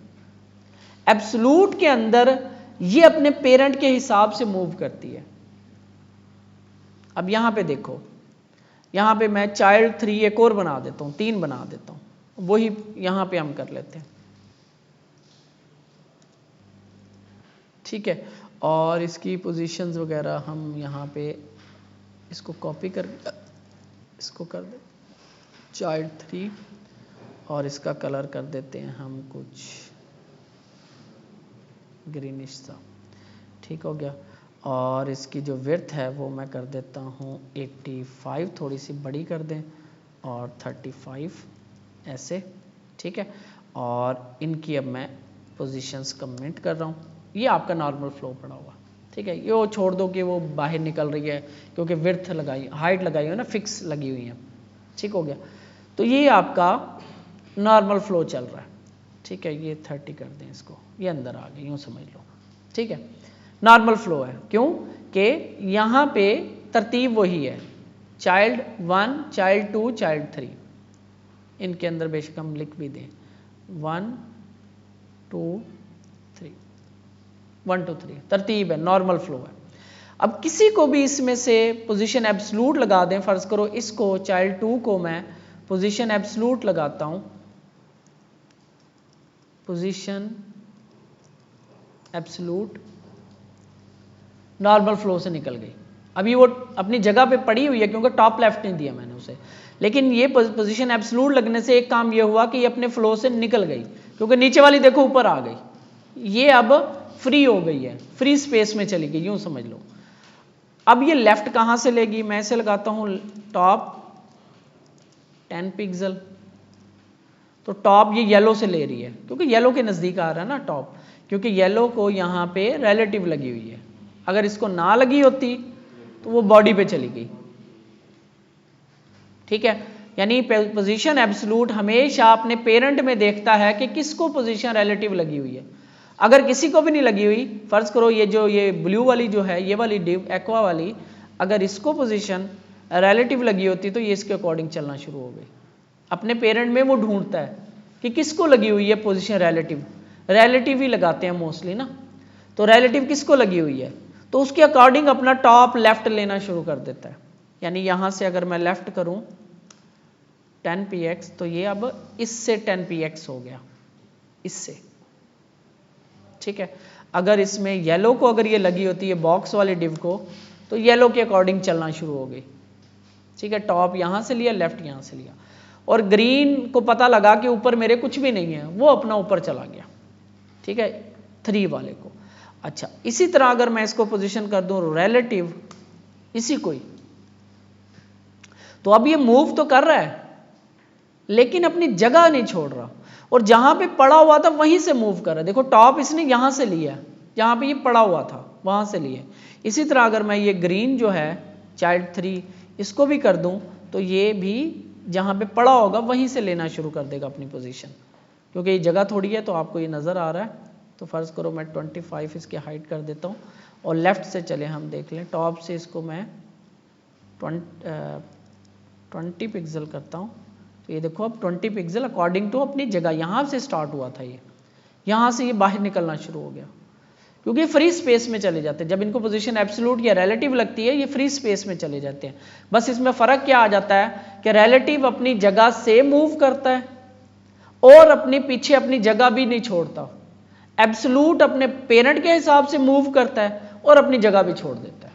एब्सोल्यूट के अंदर ये अपने पेरेंट के हिसाब से मूव करती है। अब यहां पे देखो, यहां पे मैं चाइल्ड 3 एक और बना देता हूं, 3 बना देता हूं, वही यहां पे हम कर लेते हैं, ठीक है। और इसकी पोजीशंस वगैरह हम यहाँ पे इसको कॉपी कर, इसको कर दे चाइल्ड 3 और इसका कलर कर देते हैं हम कुछ ग्रीनिश सा, ठीक हो गया। और इसकी जो विड्थ है वो मैं कर देता हूँ 85, थोड़ी सी बड़ी कर दें, और 35 ऐसे, ठीक है। और इनकी अब मैं पोजीशंस कमेंट कर रहा हूँ। ये आपका नॉर्मल फ्लो पड़ा हुआ, ठीक है। ये वो छोड़ दो कि वो बाहर निकल रही है क्योंकि विड्थ लगाई, हाइट लगाई है ना, फिक्स लगी हुई है, ठीक हो गया। तो ये आपका नॉर्मल फ्लो चल रहा है। ठीक है, ये 30 कर दें इसको, ये अंदर आ गए, यूँ समझ लो। ठीक है, नॉर्मल फ्लो है, क्यों कि यहाँ पे तरतीब वही है, चाइल्ड 1, चाइल्ड 2, चाइल्ड 3, इनके अंदर बेशक हम लिख भी दें 1 2 3, 1 2 3 तरतीब है, नॉर्मल फ्लो है। अब किसी को भी इसमें से पोजीशन एब्सलूट लगा दें, फर्ज करो इसको चाइल्ड 2 को मैं पोजीशन एब्सलूट लगाता हूं, पोजीशन एब्सलूट, नॉर्मल फ्लो से निकल गई। अभी वो अपनी जगह पे पड़ी हुई है क्योंकि टॉप लेफ्ट नहीं दिया मैंने उसे, लेकिन ये पोजीशन एब्सलूट लगने से एक काम ये हुआ कि ये अपने फ्लो से निकल गई, क्योंकि नीचे वाली देखो ऊपर आ गई, ये अब फ्री हो गई है, फ्री स्पेस में चली गई, यूं समझ लो। अब ये लेफ्ट कहां से लेगी, मैं इसे लगाता हूं टॉप 10 पिक्सल, तो टॉप ये येलो से ले रही है क्योंकि येलो के नजदीक आ रहा है ना टॉप, क्योंकि येलो को यहां पे रिलेटिव लगी हुई है, अगर इसको ना लगी होती तो वो बॉडी पे चली गई। ठीक है, यानी पोजीशन एब्सलूट हमेशा अपने पेरेंट में देखता है कि किसको पोजीशन रिलेटिव लगी हुई है। अगर किसी को भी नहीं लगी हुई, फर्ज करो ये ब्लू वाली जो है, ये वाली डिव एक्वा वाली, अगर इसको पोजीशन रिलेटिव लगी होती तो ये इसके अकॉर्डिंग चलना शुरू हो गई। अपने पेरेंट में वो ढूंढता है कि किसको लगी हुई है पोजीशन रिलेटिव, रिलेटिव ही लगाते हैं मोस्टली ना, तो रिलेटिव किसको लगी हुई है तो उसके अकॉर्डिंग अपना टॉप लेफ्ट लेना शुरू कर देता है। यानी यहां से अगर मैं लेफ्ट करूं 10px, तो ये अब इससे 10px हो गया, इससे। ठीक है, अगर इसमें येलो को अगर ये लगी होती है बॉक्स वाले डिव को, तो येलो के अकॉर्डिंग चलना शुरू हो गई। ठीक है, टॉप यहां से लिया, लेफ्ट यहां से लिया, और ग्रीन को पता लगा कि ऊपर मेरे कुछ भी नहीं है, वो अपना ऊपर चला गया। ठीक है, 3 वाले को। अच्छा, इसी तरह अगर मैं इसको पोजीशन कर दूं रिलेटिव, इसी को ही, तो अब ये मूव तो कर रहा है लेकिन अपनी जगह नहीं छोड़ रहा, और जहां पे पड़ा हुआ था वहीं से मूव कर रहा है। देखो टॉप इसने यहां से लिया, जहां पे ये पड़ा हुआ था वहां से लिए। इसी तरह अगर मैं ये ग्रीन जो है चाइल्ड 3, इसको भी कर दूं, तो ये भी जहां पे पड़ा होगा वहीं से लेना शुरू कर देगा अपनी पोजीशन, क्योंकि ये जगह थोड़ी है तो आपको ये नजर आ रहा है। तो फर्ज करो मैं 25 इसकी हाइट कर देता हूँ, और लेफ्ट से चले हम देख लें, टॉप से इसको मैं 20 पिक्सल करता हूँ, तो ये देखो अब 20 पिक्सल अकॉर्डिंग टू अपनी जगह, यहाँ से स्टार्ट हुआ था ये, यहाँ से ये बाहर निकलना शुरू हो गया, क्योंकि फ्री स्पेस में चले जाते हैं। जब इनको पोजीशन एब्सोल्यूट या रिलेटिव लगती है, ये फ्री स्पेस में चले जाते हैं। बस इसमें फ़र्क क्या आ जाता है कि रिलेटिव अपनी जगह से मूव करता है और अपने पीछे अपनी जगह भी नहीं छोड़ता, एब्सोल्यूट अपने पेरेंट के हिसाब से मूव करता है और अपनी जगह भी छोड़ देता है।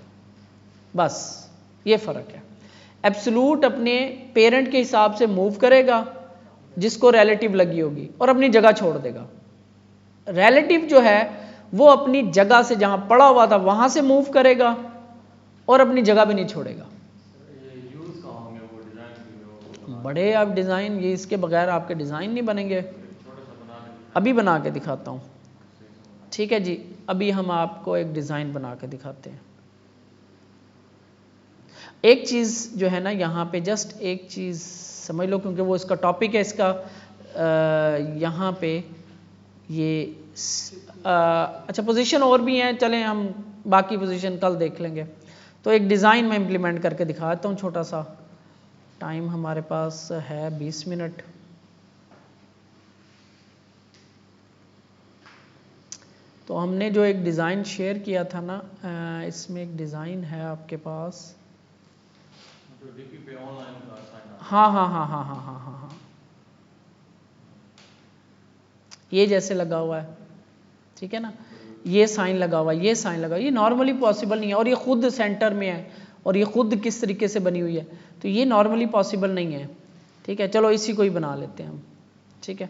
बस ये फ़र्क है, एब्सोल्यूट अपने पेरेंट के हिसाब से मूव करेगा जिसको रिलेटिव लगी होगी, और अपनी जगह छोड़ देगा। रिलेटिव जो है वो अपनी जगह से जहां पड़ा हुआ था वहां से मूव करेगा और अपनी जगह भी नहीं छोड़ेगा। बड़े आप डिज़ाइन, ये इसके बगैर आपके डिज़ाइन नहीं बनेंगे। अभी बना के दिखाता हूँ। ठीक है जी, अभी हम आपको एक डिज़ाइन बना के दिखाते हैं। एक चीज़ जो है ना यहाँ पे, जस्ट एक चीज़ समझ लो, क्योंकि वो इसका टॉपिक है इसका। यहाँ पे ये अच्छा पोजीशन और भी हैं, चलें हम बाकी पोजीशन कल देख लेंगे। तो एक डिज़ाइन मैं इम्प्लीमेंट करके दिखाता हूँ छोटा सा। टाइम हमारे पास है 20 मिनट। तो हमने जो एक डिज़ाइन शेयर किया था ना, इसमें एक डिज़ाइन है आपके पास, जो डीपी पे ऑनलाइन का साइन आता है। हाँ, ये जैसे लगा हुआ है, ठीक है ना, ये साइन लगा हुआ है, ये साइन लगा हुआ है, ये नॉर्मली पॉसिबल नहीं है, और ये खुद सेंटर में है, और ये खुद किस तरीके से बनी हुई है, तो ये नॉर्मली पॉसिबल नहीं है। ठीक है, चलो इसी को ही बना लेते हैं हम। ठीक है,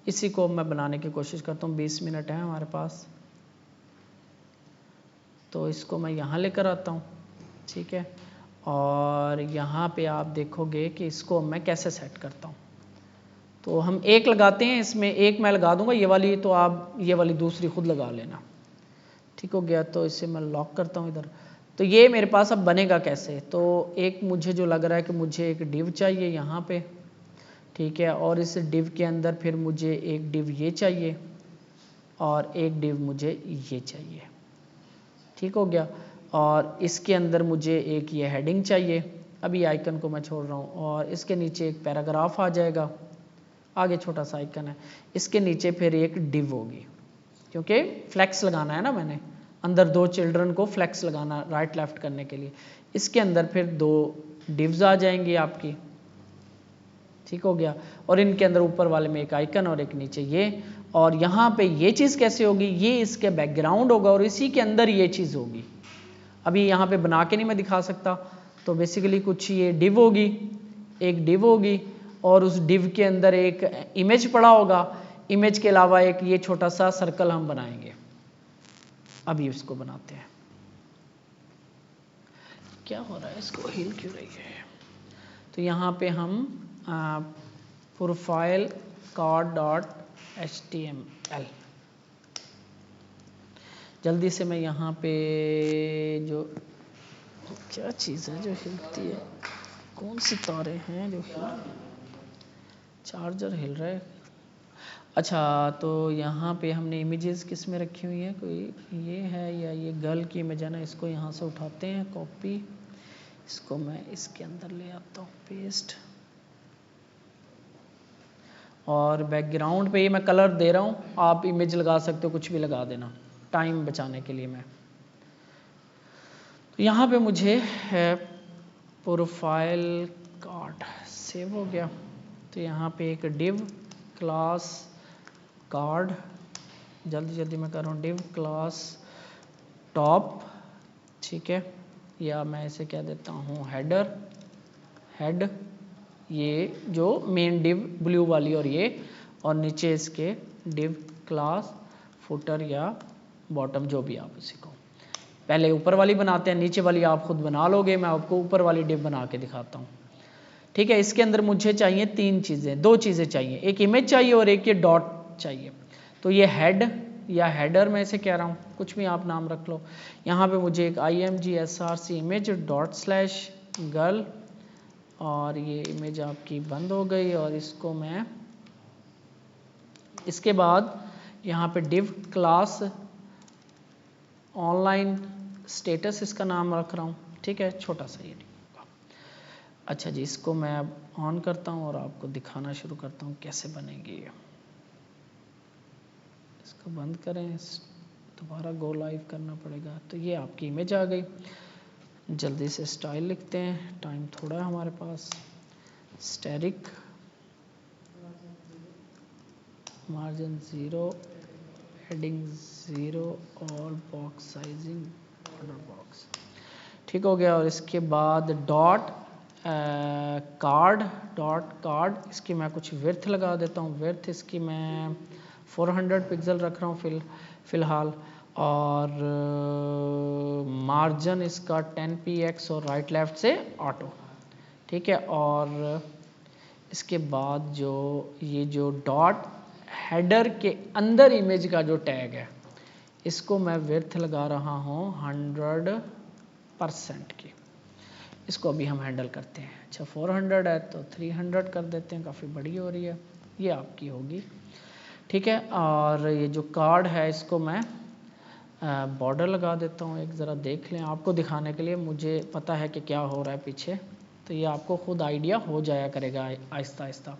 इसी को मैं बनाने की कोशिश करता हूँ। 20 मिनट है हमारे पास, तो इसको मैं यहाँ लेकर आता हूँ। ठीक है, और यहाँ पे आप देखोगे कि इसको मैं कैसे सेट करता हूँ। तो हम एक लगाते हैं, इसमें एक मैं लगा दूंगा ये वाली, तो आप ये वाली दूसरी खुद लगा लेना। ठीक हो गया, तो इसे मैं लॉक करता हूँ इधर। तो ये मेरे पास अब बनेगा कैसे, तो एक मुझे जो लग रहा है कि मुझे एक डिव चाहिए यहाँ पे। ठीक है। और इस डिव के अंदर फिर मुझे एक डिव ये चाहिए और एक डिव मुझे ये चाहिए, ठीक हो गया। और इसके अंदर मुझे एक ये हेडिंग चाहिए, अभी आइकन को मैं छोड़ रहा हूँ, और इसके नीचे एक पैराग्राफ आ जाएगा, आगे छोटा सा आइकन है, इसके नीचे फिर एक डिव होगी, क्योंकि फ्लैक्स लगाना है ना, मैंने अंदर दो चिल्ड्रन को फ्लैक्स लगाना राइट लेफ्ट करने के लिए। इसके अंदर फिर दो डिव्स आ जाएंगी आपकी, ठीक हो गया। और इनके अंदर ऊपर वाले में एक आइकन और एक नीचे ये, और यहाँ पे ये चीज़ कैसे होगी, ये इसके बैकग्राउंड होगा और इसी के अंदर ये चीज़ होगी। अभी यहाँ पे बना के नहीं मैं दिखा सकता, तो बेसिकली कुछ ये डिव होगी, एक डिव होगी और उस डिव के अंदर एक इमेज पड़ा होगा, इमेज के अलावा एक ये छोटा सा सर्कल हम बनाएंगे। अभी इसको बनाते हैं, क्या हो रहा है, इसको हिल क्यों रही है। तो यहाँ पे हम प्रोफाइल कार्ड डॉट HTML, जल्दी से मैं यहाँ पे जो क्या चीज़ है जो हिलती है, कौन सी तारे हैं जो चार्जर हिल रहा है। अच्छा, तो यहाँ पे हमने इमेजेस किस में रखी हुई है, कोई ये है या ये गर्ल की इमेज है ना, इसको यहाँ से उठाते हैं कॉपी, इसको मैं इसके अंदर ले आता हूँ पेस्ट, और बैकग्राउंड पे ये मैं कलर दे रहा हूँ, आप इमेज लगा सकते हो, कुछ भी लगा देना टाइम बचाने के लिए मैं। तो यहाँ पे मुझे है प्रोफाइल कार्ड, सेव हो गया। तो यहाँ पे एक डिव क्लास कार्ड, जल्दी जल्दी मैं कर रहा हूँ, डिव क्लास टॉप, ठीक है, या मैं इसे कह देता हूँ हेडर, हेड ये जो मेन डिव ब्लू वाली, और ये, और नीचे इसके डिव क्लास फुटर या बॉटम, जो भी आप उसी को। पहले ऊपर वाली बनाते हैं, नीचे वाली आप खुद बना लोगे, मैं आपको ऊपर वाली डिव बना के दिखाता हूँ, ठीक है। इसके अंदर मुझे चाहिए तीन चीज़ें, दो चीज़ें चाहिए, एक इमेज चाहिए और एक ये डॉट चाहिए। तो ये हेड या हेडर मैं इसे कह रहा हूँ, कुछ भी आप नाम रख लो। यहाँ पे मुझे एक imgsrc image dot slash girl, और ये इमेज आपकी बंद हो गई, और इसको मैं इसके बाद यहाँ पे डिव क्लास ऑनलाइन स्टेटस इसका नाम रख रहा हूँ, ठीक है, छोटा सा ये होगा। अच्छा जी, इसको मैं अब ऑन करता हूँ और आपको दिखाना शुरू करता हूँ कैसे बनेगी ये। इसको बंद करें, दोबारा गो लाइव करना पड़ेगा। तो ये आपकी इमेज आ गई। जल्दी से स्टाइल लिखते हैं, टाइम थोड़ा है हमारे पास। स्टैटिक मार्जिन 0, हेडिंग 0 और बॉक्स साइजिंग बॉर्डर बॉक्स, ठीक हो गया। और इसके बाद डॉट कार्ड, इसकी मैं कुछ विड्थ लगा देता हूँ, विड्थ इसकी मैं 400 पिक्सल रख रहा हूँ फ़िलहाल, और मार्जिन इसका 10px और राइट लेफ्ट से ऑटो, ठीक है। और इसके बाद ये जो डॉट हेडर के अंदर इमेज का जो टैग है, इसको मैं विड्थ लगा रहा हूँ 100% की। इसको अभी हम हैंडल करते हैं। अच्छा, 400 है तो 300 कर देते हैं, काफ़ी बड़ी हो रही है, ये आपकी होगी, ठीक है। और ये जो कार्ड है इसको मैं बॉर्डर लगा देता हूँ, एक ज़रा देख लें, आपको दिखाने के लिए, मुझे पता है कि क्या हो रहा है पीछे, तो ये आपको खुद आइडिया हो जाया करेगा आहिस्ता आहिस्ता।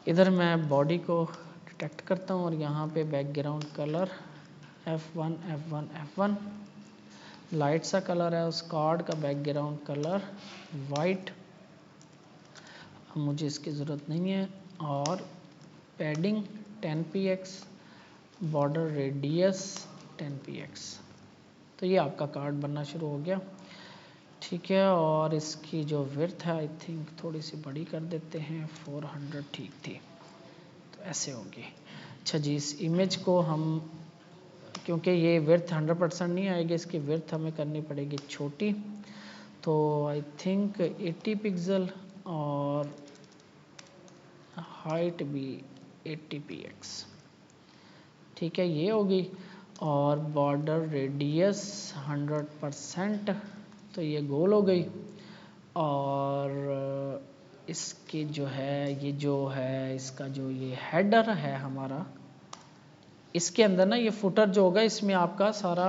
इधर मैं बॉडी को डिटेक्ट करता हूँ और यहाँ पे बैकग्राउंड कलर F1 लाइट सा कलर है, उस कार्ड का बैकग्राउंड कलर वाइट, मुझे इसकी ज़रूरत नहीं है। और padding 10px, border radius 10px। तो ये आपका कार्ड बनना शुरू हो गया, ठीक है। और इसकी जो विड्थ है आई थिंक थोड़ी सी बड़ी कर देते हैं, 400 ठीक थी, तो ऐसे होगी। अच्छा जी, इस इमेज को हम, क्योंकि ये विड्थ 100% नहीं आएगी, इसकी विड्थ हमें करनी पड़ेगी छोटी, तो आई थिंक 80 पिक्सल और हाइट भी 80px, ठीक है, ये होगी। और बॉर्डर रेडियस 100%, तो ये गोल हो गई। और इसके जो है ये जो है इसका जो ये हेडर है हमारा, इसके अंदर ना ये फुटर जो होगा इसमें आपका सारा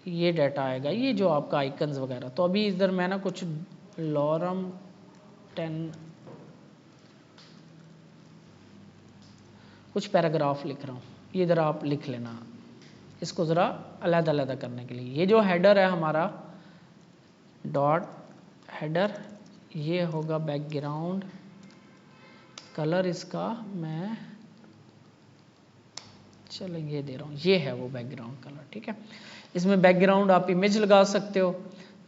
ये डाटा आएगा, ये जो आपका आइकन्स वगैरह। तो अभी इधर मैं ना कुछ लॉरम 10 कुछ पैराग्राफ लिख रहा हूँ, ये इधर आप लिख लेना इसको ज़रा अलग-अलग करने के लिए। ये जो हेडर है हमारा डॉट हेडर, ये होगा बैकग्राउंड कलर, इसका मैं चलो ये दे रहा हूँ, ये है वो बैकग्राउंड कलर, ठीक है। इसमें बैकग्राउंड आप इमेज लगा सकते हो।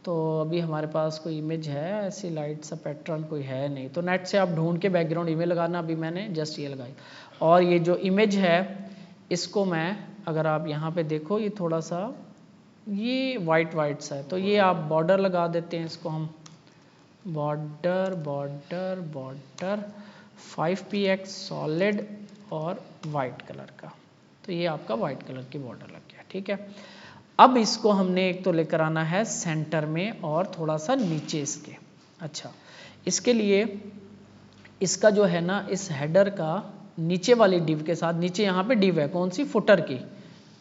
तो अभी हमारे पास कोई इमेज है ऐसी लाइट सा पैटर्न कोई है नहीं, तो नेट से आप ढूंढ के बैकग्राउंड इमेज लगाना। अभी मैंने जस्ट ये लगाई, और ये जो इमेज है इसको मैं, अगर आप यहाँ पे देखो ये थोड़ा सा ये वाइट वाइट सा है, तो ये आप बॉर्डर लगा देते हैं, इसको हम border border border 5px solid और वाइट कलर का, तो ये आपका वाइट कलर की बॉर्डर लग गया, ठीक है। अब इसको हमने एक तो लेकर आना है सेंटर में और थोड़ा सा नीचे इसके। अच्छा, इसके लिए इसका जो है ना इस हेडर का नीचे वाली डिव के साथ, नीचे यहाँ पे डिव है कौन सी, फुटर की,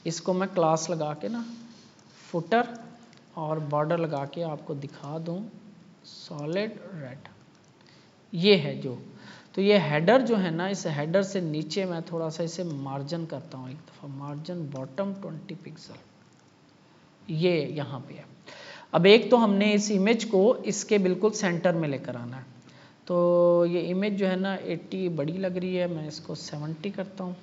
इसको मैं क्लास लगा के ना फुटर और बॉर्डर लगा के आपको दिखा दूँ सॉलिड रेड, ये है जो। तो ये हेडर जो है ना, इस हेडर से नीचे मैं थोड़ा सा इसे मार्जिन करता हूँ, एक दफ़ा मार्जिन बॉटम 20 पिक्सल, ये यहाँ पे है। अब एक तो हमने इस इमेज को इसके बिल्कुल सेंटर में लेकर आना है, तो ये इमेज जो है ना 80 बड़ी लग रही है, मैं इसको 70 करता हूँ,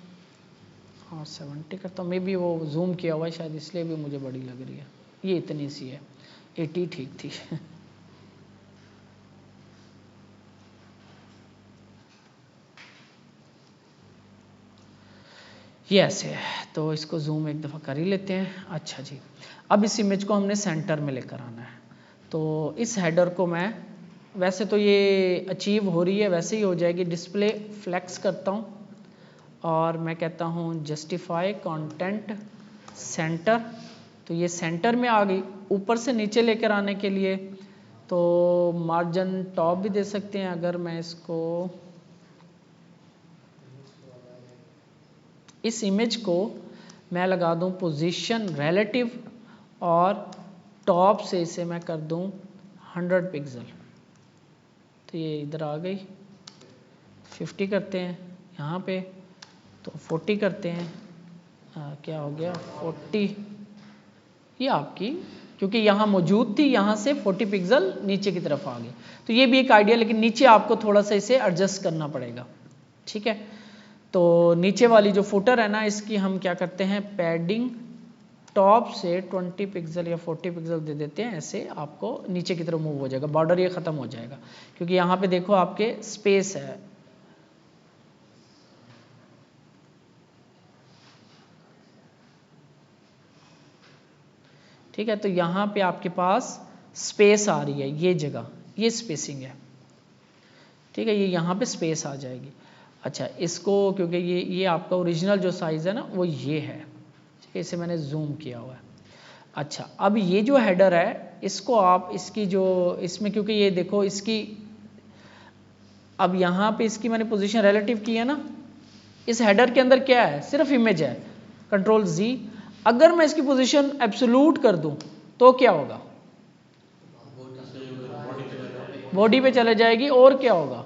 हाँ 70 करता हूँ, मे बी वो जूम किया हुआ है शायद इसलिए भी मुझे बड़ी लग रही है, ये इतनी सी है, 80 ठीक थी। ये ऐसे है, तो इसको जूम एक दफ़ा कर ही लेते हैं। अच्छा जी, अब इस इमेज को हमने सेंटर में लेकर आना है, तो इस हेडर को मैं, वैसे तो ये अचीव हो रही है, वैसे ही हो जाएगी, डिस्प्ले फ्लेक्स करता हूँ और मैं कहता हूँ जस्टिफाई कंटेंट सेंटर, तो ये सेंटर में आ गई। ऊपर से नीचे लेकर आने के लिए तो मार्जिन टॉप भी दे सकते हैं, अगर मैं इसको इस इमेज को मैं लगा दूं पोजीशन रिलेटिव और टॉप से इसे मैं कर दूं 100 पिक्सल, तो ये इधर आ गई। 50 करते हैं यहाँ पे, तो 40 करते हैं, क्या हो गया 40, ये आपकी क्योंकि यहाँ मौजूद थी, यहाँ से 40 पिक्सल नीचे की तरफ आ गई, तो ये भी एक आइडिया, लेकिन नीचे आपको थोड़ा सा इसे एडजस्ट करना पड़ेगा, ठीक है। तो नीचे वाली जो फुटर है ना, इसकी हम क्या करते हैं, पैडिंग टॉप से 20 पिक्सल या 40 पिक्सल दे देते हैं, ऐसे आपको नीचे की तरफ मूव हो जाएगा, बॉर्डर ये ख़त्म हो जाएगा, क्योंकि यहाँ पे देखो आपके स्पेस है, ठीक है। तो यहाँ पे आपके पास स्पेस आ रही है, ये जगह, ये स्पेसिंग है, ठीक है, ये यहाँ पे स्पेस आ जाएगी। अच्छा, इसको क्योंकि ये आपका ओरिजिनल जो साइज़ है ना वो ये है, ठीक है, इसे मैंने जूम किया हुआ है। अच्छा, अब ये जो हेडर है इसको आप इसकी जो इसमें, क्योंकि ये देखो इसकी, अब यहाँ पे इसकी मैंने पोजीशन रिलेटिव की है ना, इस हेडर के अंदर क्या है, सिर्फ इमेज है, कंट्रोल Z। अगर मैं इसकी पोजीशन एब्सोल्यूट कर दूं तो क्या होगा, बॉडी पे चले जाएगी, और क्या होगा,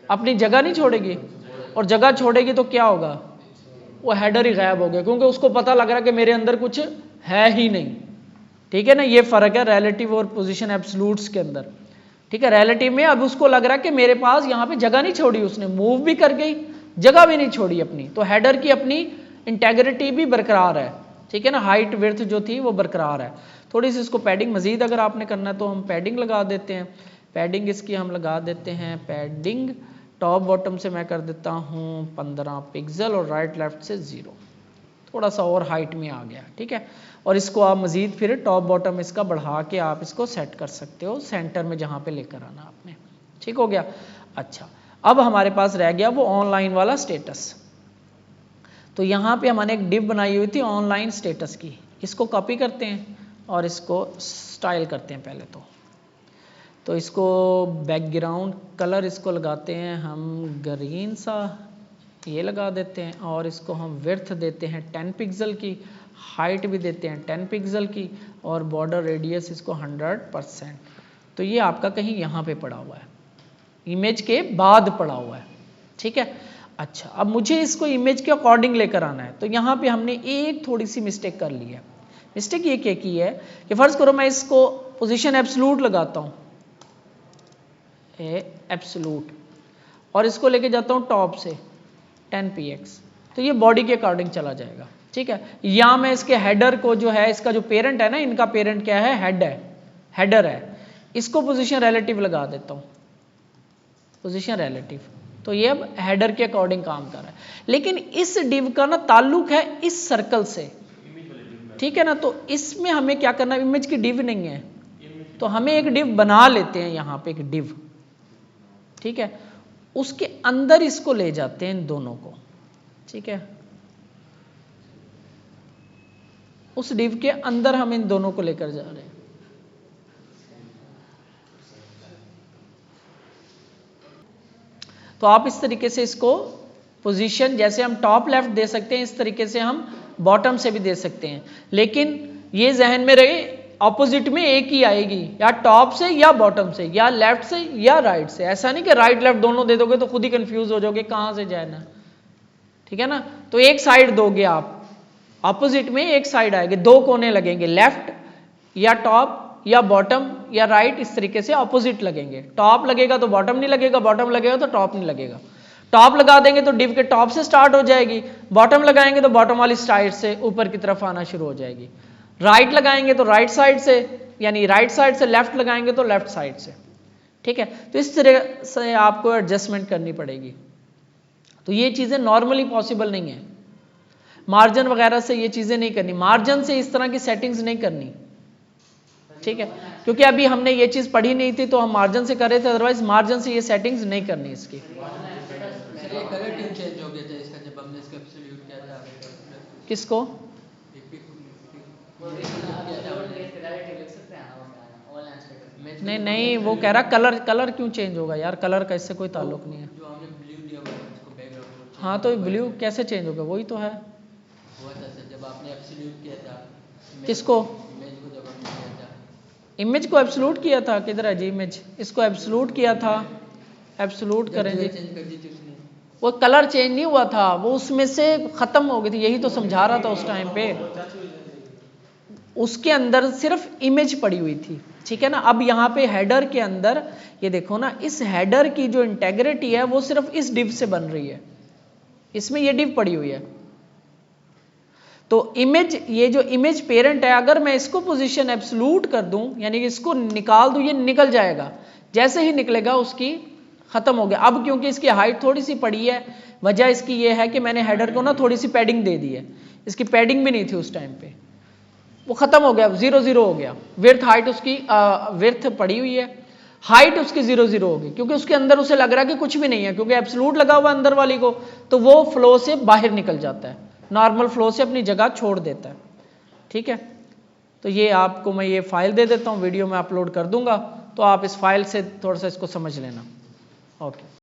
अपनी जगह नहीं छोड़ेगी, और जगह छोड़ेगी तो क्या होगा, वो हेडर ही गायब हो गया, क्योंकि उसको पता लग रहा है कि मेरे अंदर कुछ है ही नहीं, ठीक है ना। ये फर्क है रिलेटिव और पोजीशन एब्सोल्यूट्स के अंदर, ठीक है। रिलेटिव में अब उसको लग रहा है कि मेरे पास यहाँ पे जगह नहीं छोड़ी, उसने मूव भी कर गई, जगह भी नहीं छोड़ी अपनी, तो हेडर की अपनी इंटेग्रिटी भी बरकरार है, ठीक है ना, हाइट विड्थ जो थी वो बरकरार है। थोड़ी सी इसको पैडिंग मजीद अगर आपने करना है तो हम पैडिंग लगा देते हैं, पैडिंग इसकी हम लगा देते हैं, पैडिंग टॉप बॉटम से मैं कर देता हूँ 15 पिक्सल और राइट लेफ्ट से 0, थोड़ा सा और हाइट में आ गया, ठीक है। और इसको आप मजीद फिर टॉप बॉटम इसका बढ़ा के आप इसको सेट कर सकते हो सेंटर में जहाँ पे लेकर आना आपने, ठीक हो गया। अच्छा, अब हमारे पास रह गया वो ऑनलाइन वाला स्टेटस, तो यहाँ पे हमने एक डिव बनाई हुई थी ऑनलाइन स्टेटस की, इसको कॉपी करते हैं और इसको स्टाइल करते हैं पहले, तो इसको बैकग्राउंड कलर इसको लगाते हैं हम ग्रीन सा, ये लगा देते हैं, और इसको हम विड्थ देते हैं 10 पिक्सल की, हाइट भी देते हैं 10 पिक्सल की, और बॉर्डर रेडियस इसको 100%। तो ये आपका कहीं यहाँ पे पड़ा हुआ है, इमेज के बाद पड़ा हुआ है, ठीक है। अच्छा, अब मुझे इसको इमेज के अकॉर्डिंग लेकर आना है, तो यहाँ पे हमने एक थोड़ी सी मिस्टेक कर ली है। मिस्टेक ये क्या की है कि फर्ज करो मैं इसको पोजीशन एब्सोल्यूट लगाता हूँ, एब्सोल्यूट, और इसको लेके जाता हूँ टॉप से 10px, तो ये बॉडी के अकॉर्डिंग चला जाएगा, ठीक है। या मैं इसके हेडर को जो है, इसका जो पेरेंट है ना, इनका पेरेंट क्या है, हेड है, हेडर है, इसको पोजीशन रिलेटिव लगा देता हूँ, पोजीशन रिलेटिव, तो ये अब हेडर के अकॉर्डिंग काम कर रहा है। लेकिन इस डिव का ना ताल्लुक है इस सर्कल से, ठीक है ना, तो इसमें हमें क्या करना है, इमेज की डिव नहीं है, तो हमें एक डिव बना लेते हैं, यहाँ पे एक डिव, ठीक है, उसके अंदर इसको ले जाते हैं इन दोनों को, ठीक है, उस डिव के अंदर हम इन दोनों को लेकर जा रहे हैं। तो आप इस तरीके से इसको पोजीशन, जैसे हम टॉप लेफ्ट दे सकते हैं, इस तरीके से हम बॉटम से भी दे सकते हैं, लेकिन ये जहन में रहे ऑपोजिट में एक ही आएगी, या टॉप से या बॉटम से, या लेफ्ट से या राइट से। ऐसा नहीं कि राइट लेफ्ट दोनों दे दोगे तो खुद ही कंफ्यूज हो जाओगे कहां से जाना, ठीक है ना। तो एक साइड दोगे आप, ऑपोजिट में एक साइड आएगी, दो कोने लगेंगे, लेफ्ट या टॉप या बॉटम या राइट, इस तरीके से ऑपोजिट लगेंगे। टॉप लगेगा तो बॉटम नहीं लगेगा, बॉटम लगेगा तो टॉप नहीं लगेगा। टॉप लगा देंगे तो डिव के टॉप से स्टार्ट हो जाएगी, बॉटम लगाएंगे तो बॉटम वाली साइड से ऊपर की तरफ आना शुरू हो जाएगी। राइट लगाएंगे तो राइट साइड से, यानी राइट साइड से लेफ्ट लगाएंगे तो लेफ्ट साइड से, ठीक है। तो इस तरह से आपको एडजस्टमेंट करनी पड़ेगी। तो ये चीजें नॉर्मली पॉसिबल नहीं है, मार्जिन वगैरह से ये चीजें नहीं करनी, मार्जिन से इस तरह की सेटिंग्स नहीं करनी, ठीक है, क्योंकि अभी हमने ये चीज पढ़ी नहीं थी तो हम मार्जिन से कर रहे थे, अदरवाइज मार्जिन से ये सेटिंग्स नहीं करनी इसकी। कलर क्यों चेंज हो गया था इसका जब हमने इसका एब्सोल्यूट किया था? किसको? नहीं नहीं, वो कह रहा कलर क्यों चेंज होगा यार, कलर का इससे कोई ताल्लुक नहीं है। जो हमने ब्लू दिया हुआ है उसको बैकग्राउंड, हाँ तो ब्लू कैसे चेंज होगा, वही तो है। हुआ था सर जब आपने एब्सोल्यूट किया था। किसको? इमेज को जब हमने किया था। इमेज को एब्सोल्यूट किया था, किधर है जी इमेज, इसको एब्सोल्यूट किया था, एब्सोल्यूट करेंगे, चेंज कर दी थी उसने। वो कलर चेंज नहीं हुआ था, वो उसमें से खत्म हो गई थी, यही तो समझा रहा था उस टाइम पे। उसके अंदर सिर्फ इमेज पड़ी हुई थी, ठीक है ना। अब यहाँ पे हेडर के अंदर ये देखो ना, इस हेडर की जो इंटेग्रिटी है वो सिर्फ इस डिव से बन रही है, इसमें ये डिव पड़ी हुई है। तो इमेज, ये जो इमेज पेरेंट है, अगर मैं इसको पोजीशन एब्सोल्यूट कर दूं, यानी कि इसको निकाल दूं, ये निकल जाएगा, जैसे ही निकलेगा उसकी खत्म हो गया। अब क्योंकि इसकी हाइट थोड़ी सी पड़ी है, वजह इसकी ये है कि मैंने हेडर को ना थोड़ी सी पैडिंग दे दी है, इसकी पैडिंग भी नहीं थी उस टाइम पे, वो खत्म हो गया, 0-0 हो गया। विड्थ हाइट उसकी विड्थ पड़ी हुई है, हाइट उसकी 0-0 होगी, क्योंकि उसके अंदर उसे लग रहा है कि कुछ भी नहीं है, क्योंकि एब्सोल्यूट लगा हुआ अंदर वाली को, तो वो फ्लो से बाहर निकल जाता है, नॉर्मल फ्लो से अपनी जगह छोड़ देता है, ठीक है। तो ये आपको मैं ये फाइल दे देता हूँ, वीडियो में अपलोड कर दूंगा, तो आप इस फाइल से थोड़ा सा इसको समझ लेना। ओके।